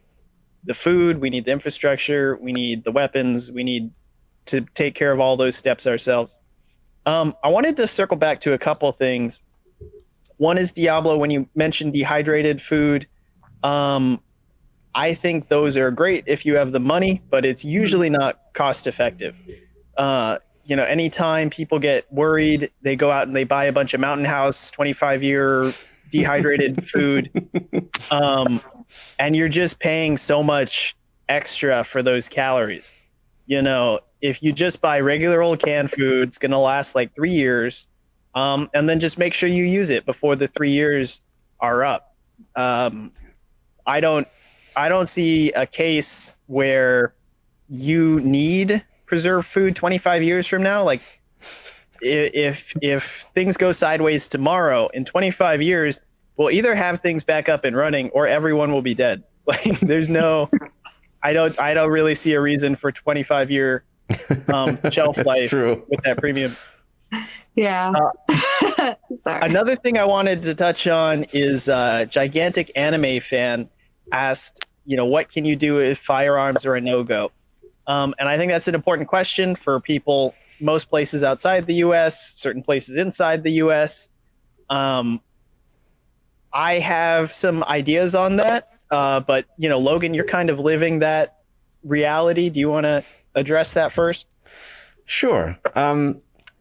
the food, we need the infrastructure, we need the weapons, we need to take care of all those steps ourselves. I wanted to circle back to a couple of things. One is Diablo. When you mentioned dehydrated food, I think those are great if you have the money, but it's usually not cost effective. Anytime people get worried, they go out and they buy a bunch of Mountain House 25-year dehydrated food. And you're just paying so much extra for those calories. If you just buy regular old canned food, it's going to last like 3 years. And then just make sure you use it before the 3 years are up. I don't see a case where you need preserved food 25 years from now. Like if things go sideways tomorrow, in 25 years, we'll either have things back up and running or everyone will be dead. Like there's no, I don't really see a reason for 25-year shelf life with that premium. Yeah. Sorry. Another thing I wanted to touch on is gigantic anime fan asked, what can you do if firearms are a no-go? And I think that's an important question for people, most places outside the U.S., certain places inside the U.S. I have some ideas on that, but Logan, you're kind of living that reality. Do you want to address that first? Sure.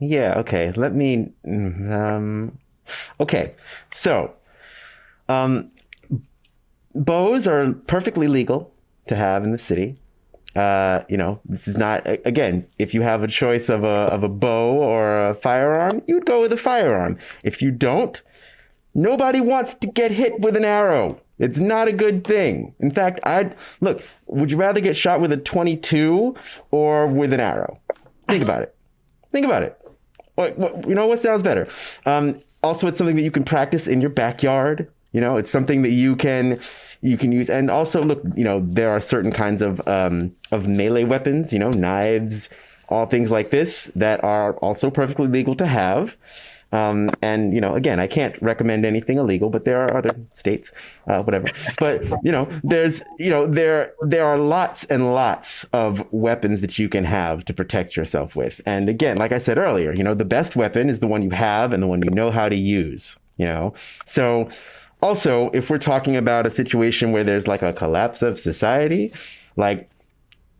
Yeah. Okay. Let me. Okay. So, bows are perfectly legal to have in the city. This is not, again, if you have a choice of a bow or a firearm, you'd go with a firearm. If you don't, nobody wants to get hit with an arrow. It's not a good thing. In fact, would you rather get shot with a 22 or with an arrow? Think about it. What sounds better? Also, it's something that you can practice in your backyard. It's something that you can use. And also, look, there are certain kinds of melee weapons, knives, all things like this that are also perfectly legal to have. Again, I can't recommend anything illegal, but there are other states, whatever. But, there are lots and lots of weapons that you can have to protect yourself with. And again, like I said earlier, the best weapon is the one you have and the one you know how to use, So also, if we're talking about a situation where there's like a collapse of society, like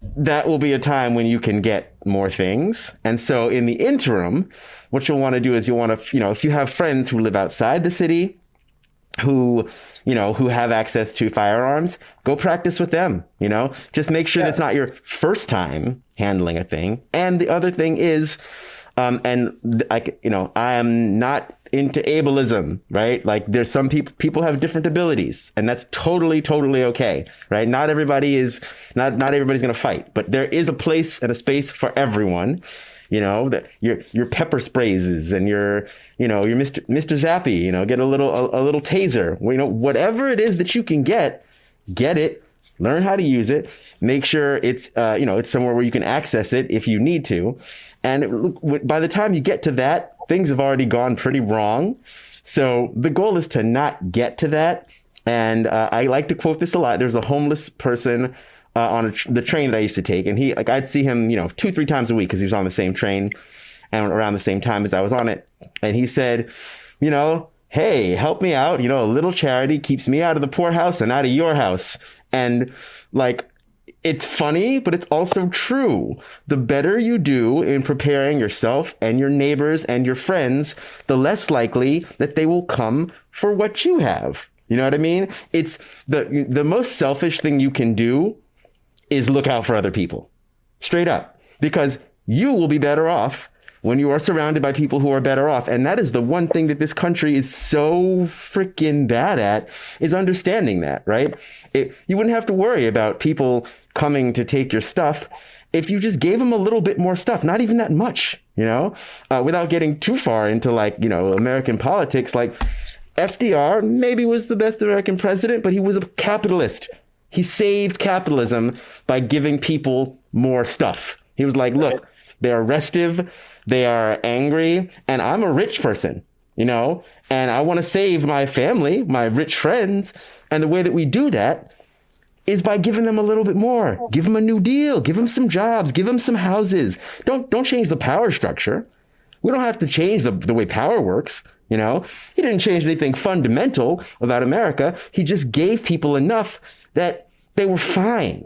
that will be a time when you can get more things. And so in the interim, what you'll want to do is you'll want to, if you have friends who live outside the city, who have access to firearms, go practice with them, just make sure that's not your first time handling a thing. And the other thing is, I am not into ableism, right? Like there's some people have different abilities, and that's totally okay, right? Not everybody's going to fight, but there is a place and a space for everyone. That your pepper sprays and your Mr. Zappy, get a little taser. Whatever it is that you can get it. Learn how to use it. Make sure it's it's somewhere where you can access it if you need to. And by the time you get to that, things have already gone pretty wrong. So the goal is to not get to that. And I like to quote this a lot. There's a homeless person on the train that I used to take, and I'd see him 2-3 times a week because he was on the same train and around the same time as I was on it. And he said, hey, help me out. A little charity keeps me out of the poorhouse and out of your house. And it's funny, but it's also true. The better you do in preparing yourself and your neighbors and your friends, the less likely that they will come for what you have. You know what I mean? It's the most selfish thing you can do is look out for other people. Straight up. Because you will be better off when you are surrounded by people who are better off. And that is the one thing that this country is so freaking bad at, is understanding that, right? You wouldn't have to worry about people coming to take your stuff if you just gave them a little bit more stuff, not even that much, without getting too far into American politics. Like FDR maybe was the best American president, but he was a capitalist. He saved capitalism by giving people more stuff. He was like, look, they're restive, they are angry, and I'm a rich person, and I want to save my family, my rich friends. And the way that we do that is by giving them a little bit more. Give them a new deal, give them some jobs, give them some houses. Don't change the power structure. We don't have to change the way power works. You know, he didn't change anything fundamental about America. He just gave people enough that they were fine.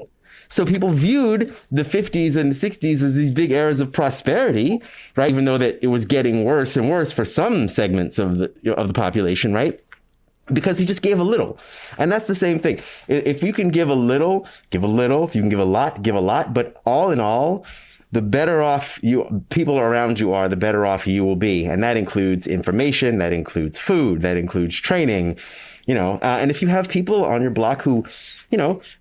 So people viewed the 50s and the 60s as these big eras of prosperity, right? Even though that it was getting worse and worse for some segments of the population, right? Because he just gave a little. And that's the same thing. If you can give a little, give a little. If you can give a lot, give a lot. But all in all, the better off people around you are, the better off you will be. And that includes information, that includes food, that includes training, and if you have people on your block who,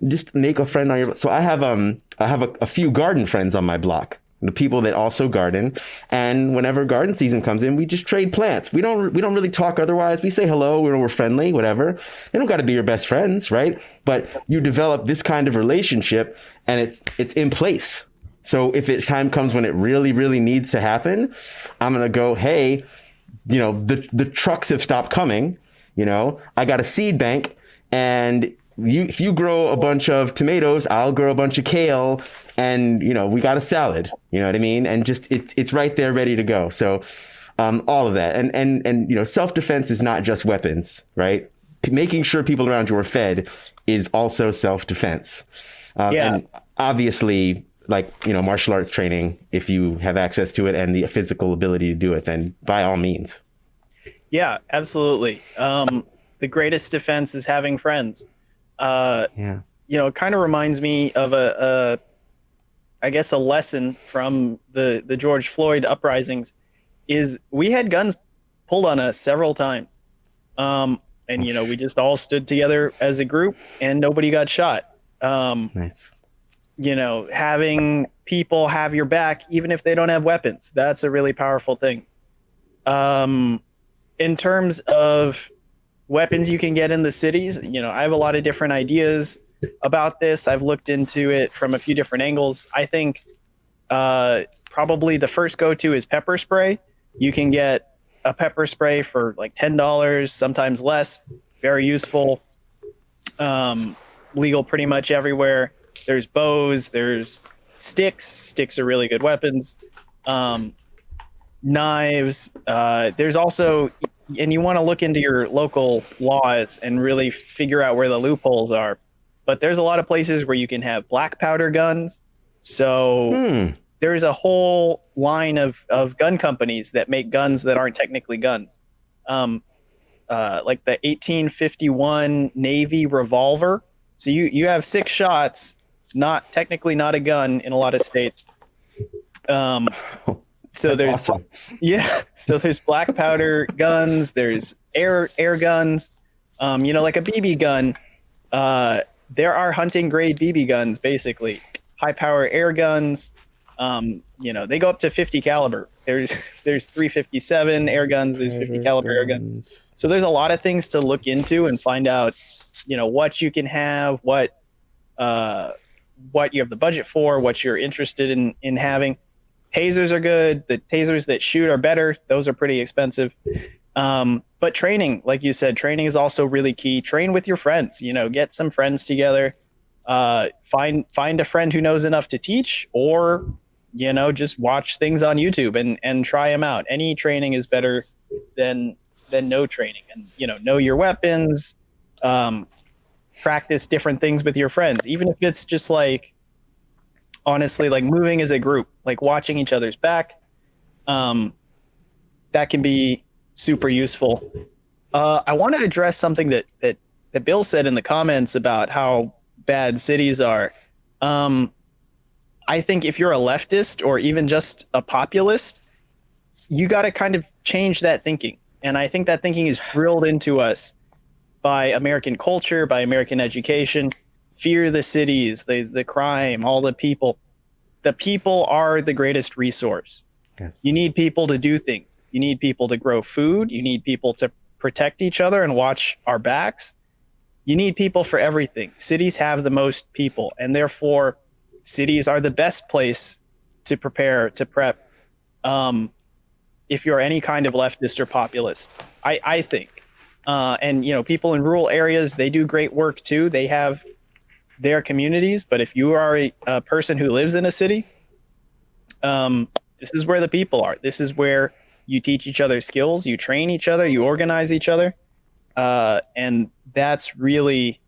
just make a friend on your, so I have a few garden friends on my block, the people that also garden. And whenever garden season comes in, we just trade plants. We don't really talk otherwise. We say hello, we're friendly, whatever. They don't got to be your best friends, right? But you develop this kind of relationship and it's in place. So if time comes when it really, really needs to happen, I'm going to go, hey, the trucks have stopped coming. I got a seed bank, and if you grow a bunch of tomatoes, I'll grow a bunch of kale, and, we got a salad, you know what I mean? And just, it's right there ready to go. So, all of that. And self-defense is not just weapons, right? Making sure people around you are fed is also self-defense. And obviously, martial arts training, if you have access to it and the physical ability to do it, then by all means. Yeah, absolutely. The greatest defense is having friends. It kind of reminds me of a lesson from the George Floyd uprisings is we had guns pulled on us several times. We just all stood together as a group and nobody got shot. Nice. Having people have your back, even if they don't have weapons, that's a really powerful thing. In terms of weapons you can get in the cities, I have a lot of different ideas about this. I've looked into it from a few different angles. I think probably the first go-to is pepper spray. You can get a pepper spray for like $10, sometimes less. Very useful. Legal pretty much everywhere. There's bows, there's sticks. Sticks are really good weapons. Knives. There's also, and you want to look into your local laws and really figure out where the loopholes are. But there's a lot of places where you can have black powder guns. So there's a whole line of gun companies that make guns that aren't technically guns. Like the 1851 Navy revolver. So you have 6 shots, not technically not a gun in a lot of states. So That's there's awesome. So there's black powder guns, there's air guns, like a BB gun. There are hunting grade BB guns, basically high power air guns. They go up to 50 caliber. There's 357 air guns, there's 50 caliber air guns. So there's a lot of things to look into and find out, what you can have, what you have the budget for, what you're interested in having. Tasers are good. The tasers that shoot are better. Those are pretty expensive. But training, like you said, training is also really key. Train with your friends, get some friends together, find a friend who knows enough to teach, or, just watch things on YouTube and try them out. Any training is better than no training. And, know your weapons, practice different things with your friends, even if it's just honestly, moving as a group, watching each other's back, that can be super useful. I want to address something that Bill said in the comments about how bad cities are. I think if you're a leftist or even just a populist, you got to kind of change that thinking. And I think that thinking is drilled into us by American culture, by American education. Fear the cities, the crime, all the people. The people are the greatest resource. Yes. You need people to do things. You need people to grow food. You need people to protect each other and watch our backs. You need people for everything. Cities have the most people, and therefore cities are the best place to prepare, to prep, if you're any kind of leftist or populist, I think. And, people in rural areas, they do great work too. They have their communities, but if you are a person who lives in a city, this is where the people are. This is where you teach each other skills, you train each other, you organize each other, and that's really,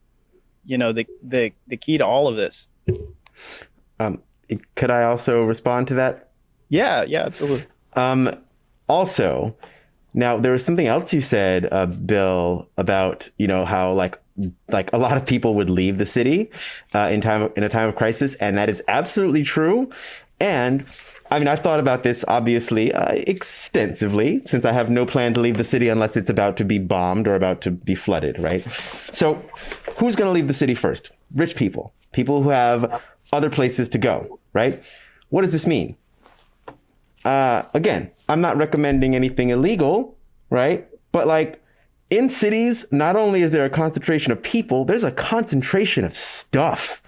the key to all of this. Could I also respond to that? Yeah, absolutely. Also, now there was something else you said, Bill, about how like a lot of people would leave the city in a time of crisis, and that is absolutely true. And I mean, I've thought about this obviously extensively, since I have no plan to leave the city unless it's about to be bombed or about to be flooded, right? So who's going to leave the city first? Rich people who have other places to go, right? What does this mean? Again, I'm not recommending anything illegal, right? But like in cities, not only is there a concentration of people, there's a concentration of stuff.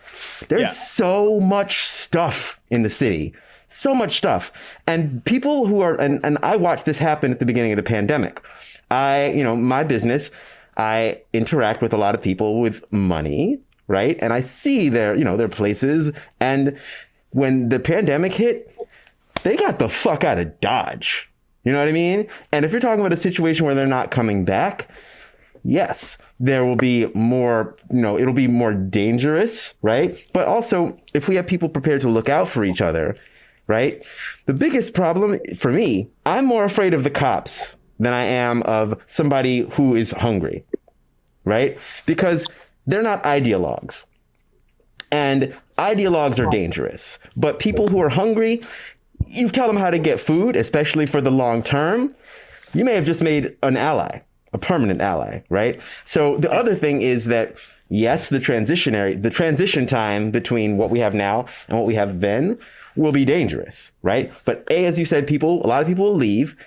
There's so much stuff in the city, so much stuff. And people who are, and I watched this happen at the beginning of the pandemic. My business, I interact with a lot of people with money, right? And I see their places. And when the pandemic hit, they got the fuck out of Dodge. You know what I mean? And if you're talking about a situation where they're not coming back, yes, there will be more, it'll be more dangerous, right? But also, if we have people prepared to look out for each other, right? The biggest problem for me, I'm more afraid of the cops than I am of somebody who is hungry, right? Because they're not ideologues. And ideologues are dangerous. But people who are hungry, you tell them how to get food, especially for the long term, you may have just made an ally, a permanent ally, right? So the other thing is that, yes, the transition time between what we have now and what we have then will be dangerous, right? But A, as you said, a lot of people will leave.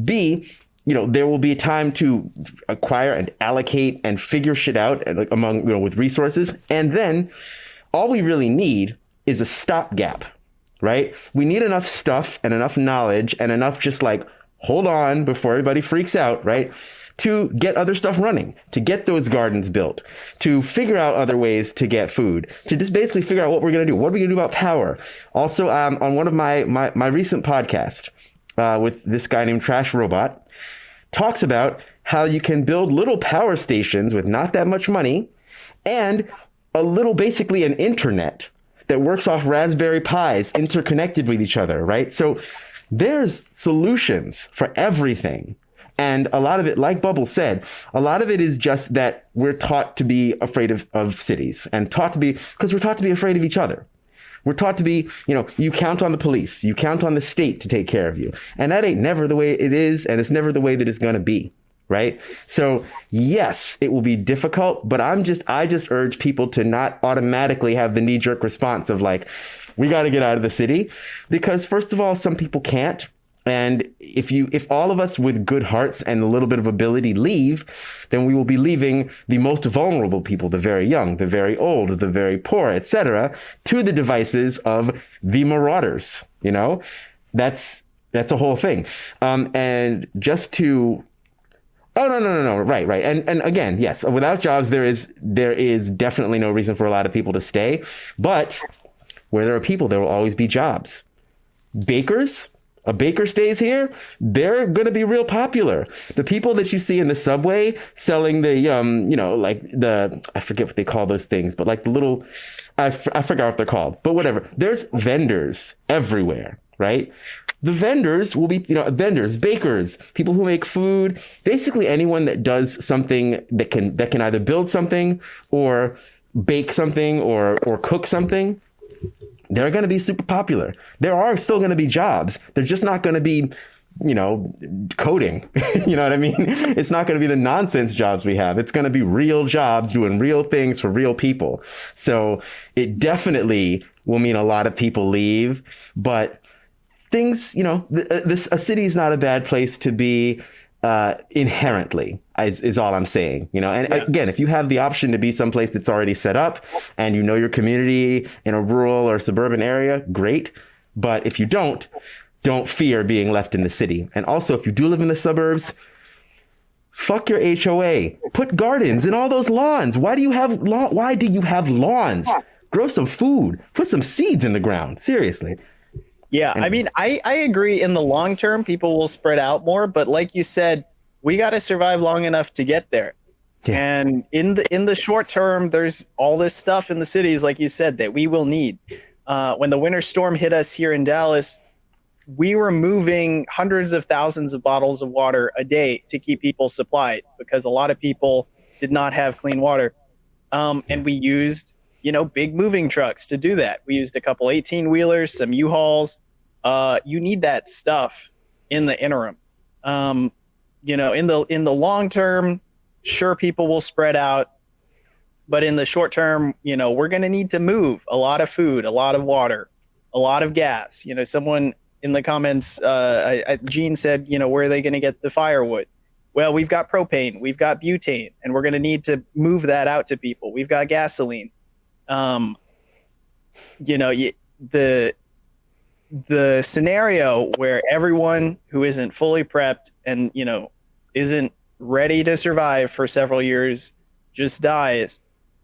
B, there will be time to acquire and allocate and figure shit out among, with resources. And then all we really need is a stopgap, right? We need enough stuff and enough knowledge and enough just like, hold on before everybody freaks out, right? To get other stuff running, to get those gardens built, to figure out other ways to get food, to just basically figure out what we're going to do. What are we going to do about power? Also, on one of my recent podcasts with this guy named Trash Robot, talks about how you can build little power stations with not that much money and basically an internet that works off Raspberry Pis interconnected with each other, right? So there's solutions for everything. And a lot of it, like Bubble said, a lot of it is just that we're taught to be afraid of cities and because we're taught to be afraid of each other. We're taught to be, you count on the police, you count on the state to take care of you. And that ain't never the way it is. And it's never the way that it's going to be. Right. So, yes, it will be difficult, but I just urge people to not automatically have the knee jerk response of like, we got to get out of the city, because first of all, some people can't. And if all of us with good hearts and a little bit of ability leave, then we will be leaving the most vulnerable people, the very young, the very old, the very poor, etc., to the devices of the marauders. That's a whole thing. And just to Oh, no. Right. And again, yes, without jobs, there is definitely no reason for a lot of people to stay. But where there are people, there will always be jobs. Bakers, a baker stays here, they're going to be real popular. The people that you see in the subway selling the, I forget what they call those things, but like the little, I forgot what they're called, but whatever. There's vendors everywhere, right? The vendors will be, vendors, bakers, people who make food, basically anyone that does something that can either build something or bake something or cook something. They're going to be super popular. There are still going to be jobs. They're just not going to be, coding. You know what I mean? It's not going to be the nonsense jobs we have. It's going to be real jobs doing real things for real people. So it definitely will mean a lot of people leave, but things, a city is not a bad place to be inherently, is all I'm saying, and again, if you have the option to be someplace that's already set up and your community in a rural or suburban area, great. But if you don't fear being left in the city. And also, if you do live in the suburbs, fuck your HOA, put gardens in all those lawns. Why do you have lawns? Grow some food, put some seeds in the ground. Seriously. Yeah, And I mean, I agree. In the long term, people will spread out more, but like you said, we got to survive long enough to get there. yeah, And in the short term, there's all this stuff in the cities, like you said, that we will need. When the winter storm hit us here in Dallas, we were moving hundreds of thousands of bottles of water a day to keep people supplied because a lot of people did not have clean water. And we used, big moving trucks to do that. We used a couple 18 wheelers, some U-Hauls. You need that stuff in the interim. In the long term, sure, people will spread out, but in the short term, we're going to need to move a lot of food, a lot of water, a lot of gas. Someone in the comments, Gene said, where are they going to get the firewood? Well, we've got propane, we've got butane, and we're going to need to move that out to people. We've got gasoline. The scenario where everyone who isn't fully prepped and isn't ready to survive for several years just dies,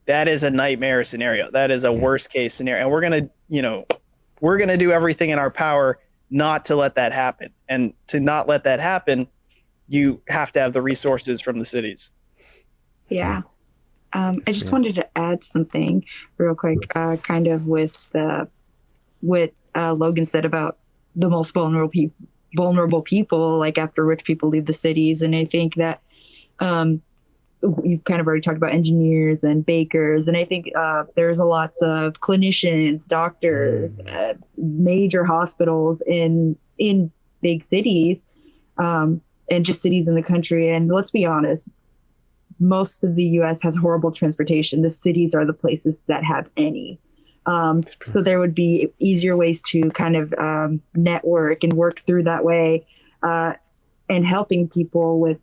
that is a nightmare scenario. That is a worst case scenario, and we're gonna do everything in our power not to let that happen. And to not let that happen, you have to have the resources from the cities. Yeah. I just wanted to add something real quick, kind of with what Logan said about the most vulnerable people, like after rich people leave the cities. And I think that you've kind of already talked about engineers and bakers. And I think there's lots of clinicians, doctors, major hospitals in big cities and just cities in the country. And let's be honest, most of the US has horrible transportation. The cities are the places that have any. So there would be easier ways to kind of network and work through that way and helping people with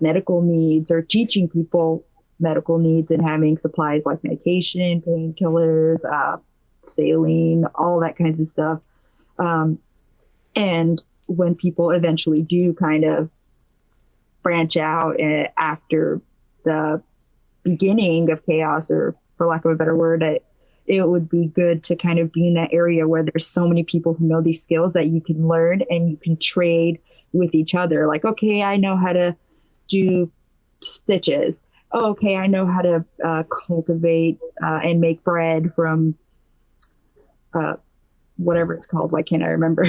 medical needs or teaching people medical needs and having supplies like medication, painkillers, saline, all that kinds of stuff. And when people eventually do kind of branch out after the beginning of chaos, or for lack of a better word, it would be good to kind of be in that area where there's so many people who know these skills that you can learn and you can trade with each other. Like, okay, I know how to do stitches. Oh, okay, I know how to cultivate and make bread from whatever it's called. Why can't I remember?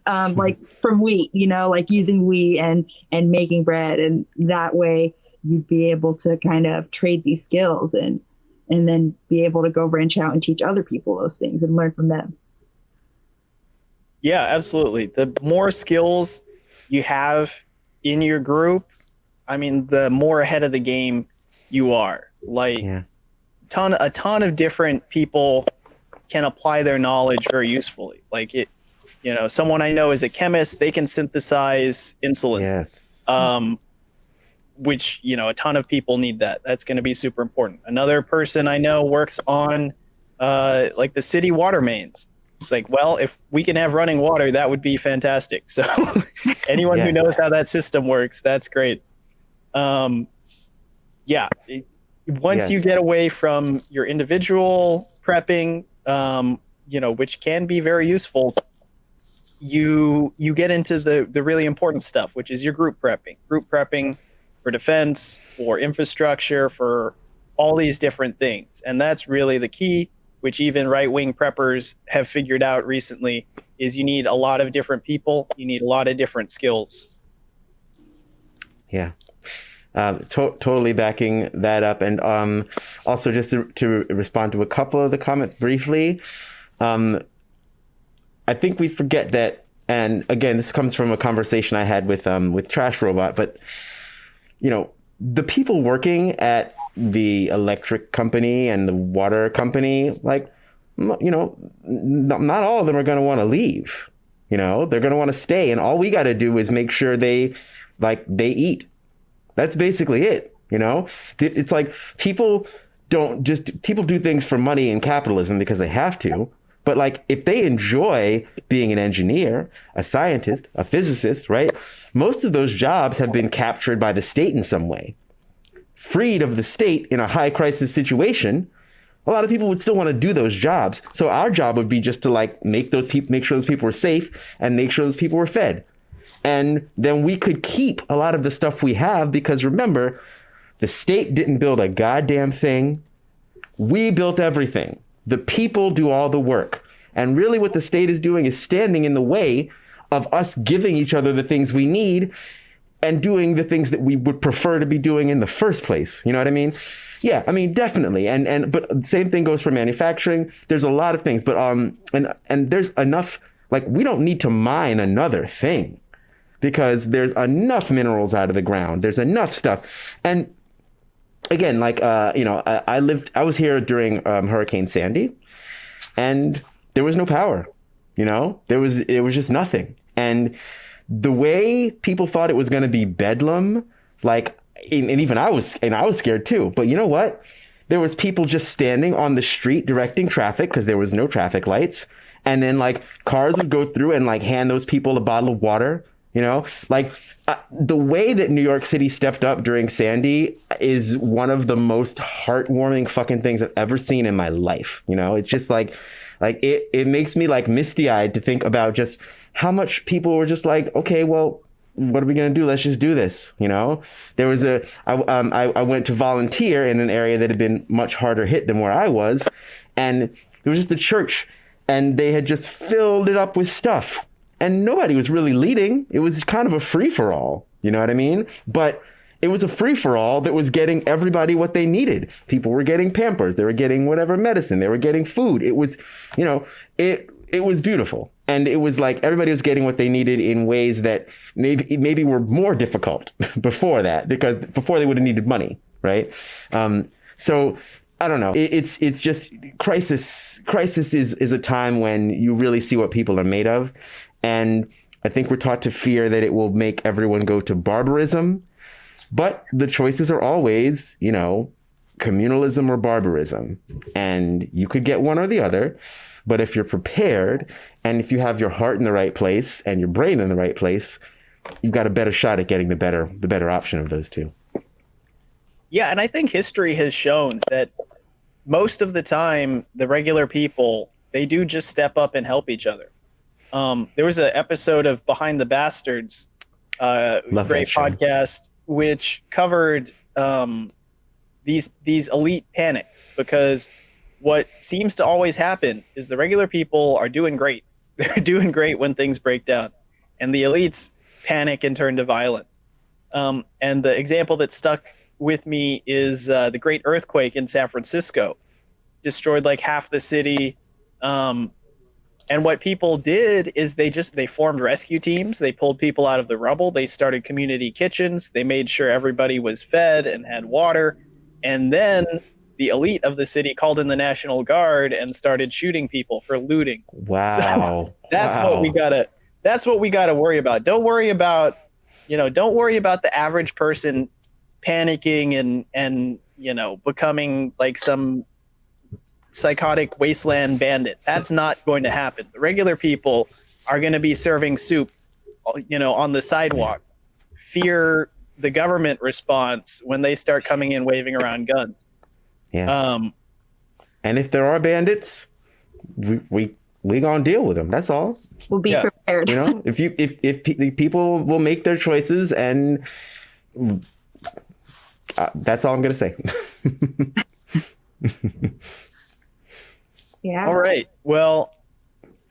Like from wheat, like using wheat and making bread. And that way you'd be able to kind of trade these skills and then be able to go branch out and teach other people those things and learn from them. Yeah, absolutely. The more skills you have in your group, I mean, the more ahead of the game you are. Like a ton of different people can apply their knowledge very usefully. Like someone I know is a chemist, they can synthesize insulin. Yes. Which, a ton of people need that. That's going to be super important. Another person I know works on like the city water mains. It's like, well, if we can have running water, that would be fantastic. So anyone who knows how that system works, that's great. Once you get away from your individual prepping, which can be very useful, you get into the really important stuff, which is your group prepping for defense, for infrastructure, for all these different things. And that's really the key, which even right-wing preppers have figured out recently, is you need a lot of different people. You need a lot of different skills. Yeah. Totally backing that up. And also just to respond to a couple of the comments briefly, I think we forget that, and again, this comes from a conversation I had with Trash Robot, but the people working at the electric company and the water company, like, not all of them are going to want to leave. They're going to want to stay. And all we got to do is make sure they eat. That's basically it. It's like people do things for money and capitalism because they have to. But like, if they enjoy being an engineer, a scientist, a physicist, right? Most of those jobs have been captured by the state in some way. Freed of the state in a high crisis situation, a lot of people would still want to do those jobs. So our job would be just to like make sure those people were safe and make sure those people were fed. And then we could keep a lot of the stuff we have, because remember, the state didn't build a goddamn thing. We built everything. The people do all the work. And really what the state is doing is standing in the way of us giving each other the things we need and doing the things that we would prefer to be doing in the first place. You know what I mean? Yeah, I mean, definitely. But same thing goes for manufacturing. There's a lot of things, but and there's enough, like, we don't need to mine another thing, because there's enough minerals out of the ground. There's enough stuff. And again, like, I was here during Hurricane Sandy, and there was no power. It was just nothing. And the way people thought it was going to be bedlam, like, and even I was scared too. But you know what? There was people just standing on the street directing traffic, because there was no traffic lights. And then like cars would go through and like hand those people a bottle of water. Like the way that New York City stepped up during Sandy is one of the most heartwarming fucking things I've ever seen in my life. It's just like it makes me like misty eyed to think about just how much people were just like, okay, well, what are we going to do? Let's just do this. There was I went to volunteer in an area that had been much harder hit than where I was. And it was just a church, and they had just filled it up with stuff. And nobody was really leading. It was kind of a free-for-all. You know what I mean? But it was a free-for-all that was getting everybody what they needed. People were getting Pampers. They were getting whatever medicine. They were getting food. It was, it was beautiful. And it was like everybody was getting what they needed in ways that maybe were more difficult before that, because before they would have needed money, right? So I don't know. It's just crisis. Crisis is a time when you really see what people are made of. And I think we're taught to fear that it will make everyone go to barbarism. But the choices are always, communalism or barbarism. And you could get one or the other. But if you're prepared, and if you have your heart in the right place and your brain in the right place, you've got a better shot at getting the better option of those two. Yeah, and I think history has shown that most of the time, the regular people, they do just step up and help each other. There was an episode of Behind the Bastards, great podcast, which covered these elite panics, because what seems to always happen is the regular people are doing great. They're doing great when things break down, and the elites panic and turn to violence. And the example that stuck with me is the great earthquake in San Francisco, destroyed like half the city. And what people did is they formed rescue teams. They pulled people out of the rubble. They started community kitchens. They made sure everybody was fed and had water. And then the elite of the city called in the National Guard and started shooting people for looting. Wow. So that's what we gotta worry about. Don't worry about the average person panicking and becoming like some psychotic wasteland bandit. That's not going to happen. The regular people are going to be serving soup, on the sidewalk. Fear the government response when they start coming in waving around guns. Yeah. And if there are bandits, we gonna deal with them. That's all. We'll be prepared. If people will make their choices, and that's all I'm gonna say. Yeah. All right. Well,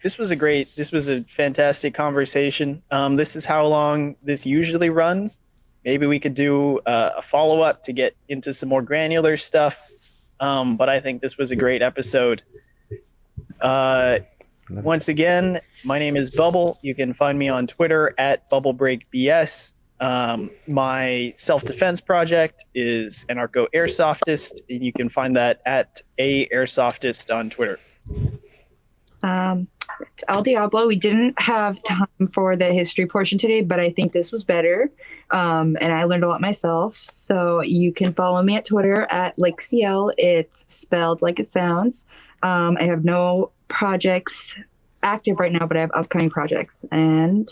this was a fantastic conversation. This is how long this usually runs. Maybe we could do a follow-up to get into some more granular stuff. But I think this was a great episode. Once again, my name is Bubble. You can find me on Twitter at BubbleBreakBS. My self-defense project is Anarcho Airsoftist, and you can find that at Airsoftist on Twitter. It's El Diablo. We didn't have time for the history portion today, but I think this was better. And I learned a lot myself. So you can follow me at Twitter at LakeCL. It's spelled like it sounds. I have no projects active right now, but I have upcoming projects. And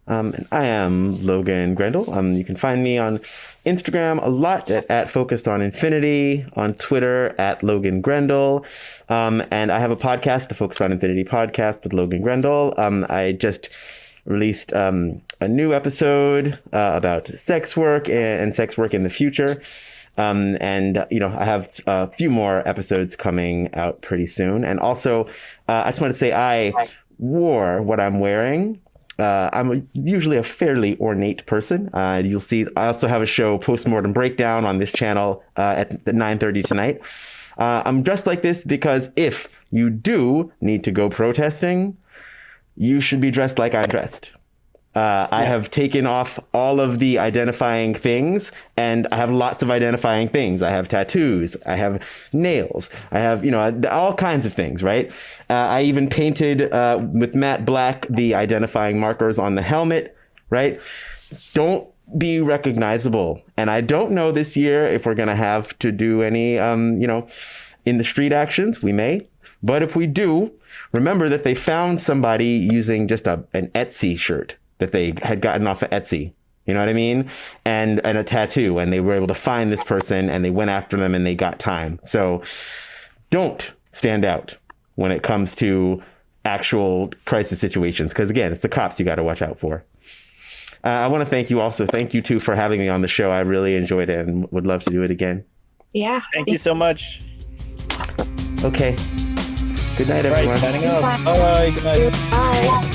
I am Logan Grendel. You can find me on Instagram a lot at Focused on Infinity, on Twitter at Logan Grendel. And I have a podcast, the Focused on Infinity podcast with Logan Grendel. I just released a new episode about sex work and sex work in the future. And I have a few more episodes coming out pretty soon. And also, I just want to say I wore what I'm wearing. I'm usually a fairly ornate person. You'll see I also have a show, Postmortem Breakdown, on this channel at 9:30 tonight. I'm dressed like this because if you do need to go protesting, you should be dressed like I'm dressed. I have taken off all of the identifying things, and I have lots of identifying things. I have tattoos, I have nails, I have, all kinds of things, right? I even painted with matte black the identifying markers on the helmet, right? Don't be recognizable. And I don't know this year if we're going to have to do any, in the street actions. We may. But if we do, remember that they found somebody using just an Etsy shirt that they had gotten off of Etsy. You know what I mean? And a tattoo. And they were able to find this person, and they went after them, and they got time. So don't stand out when it comes to actual crisis situations. Because again, it's the cops you got to watch out for. I want to thank you also. Thank you too for having me on the show. I really enjoyed it and would love to do it again. Yeah. Thank you so much. Okay. Good night, everyone. Right, signing off. Bye. Good night. Bye.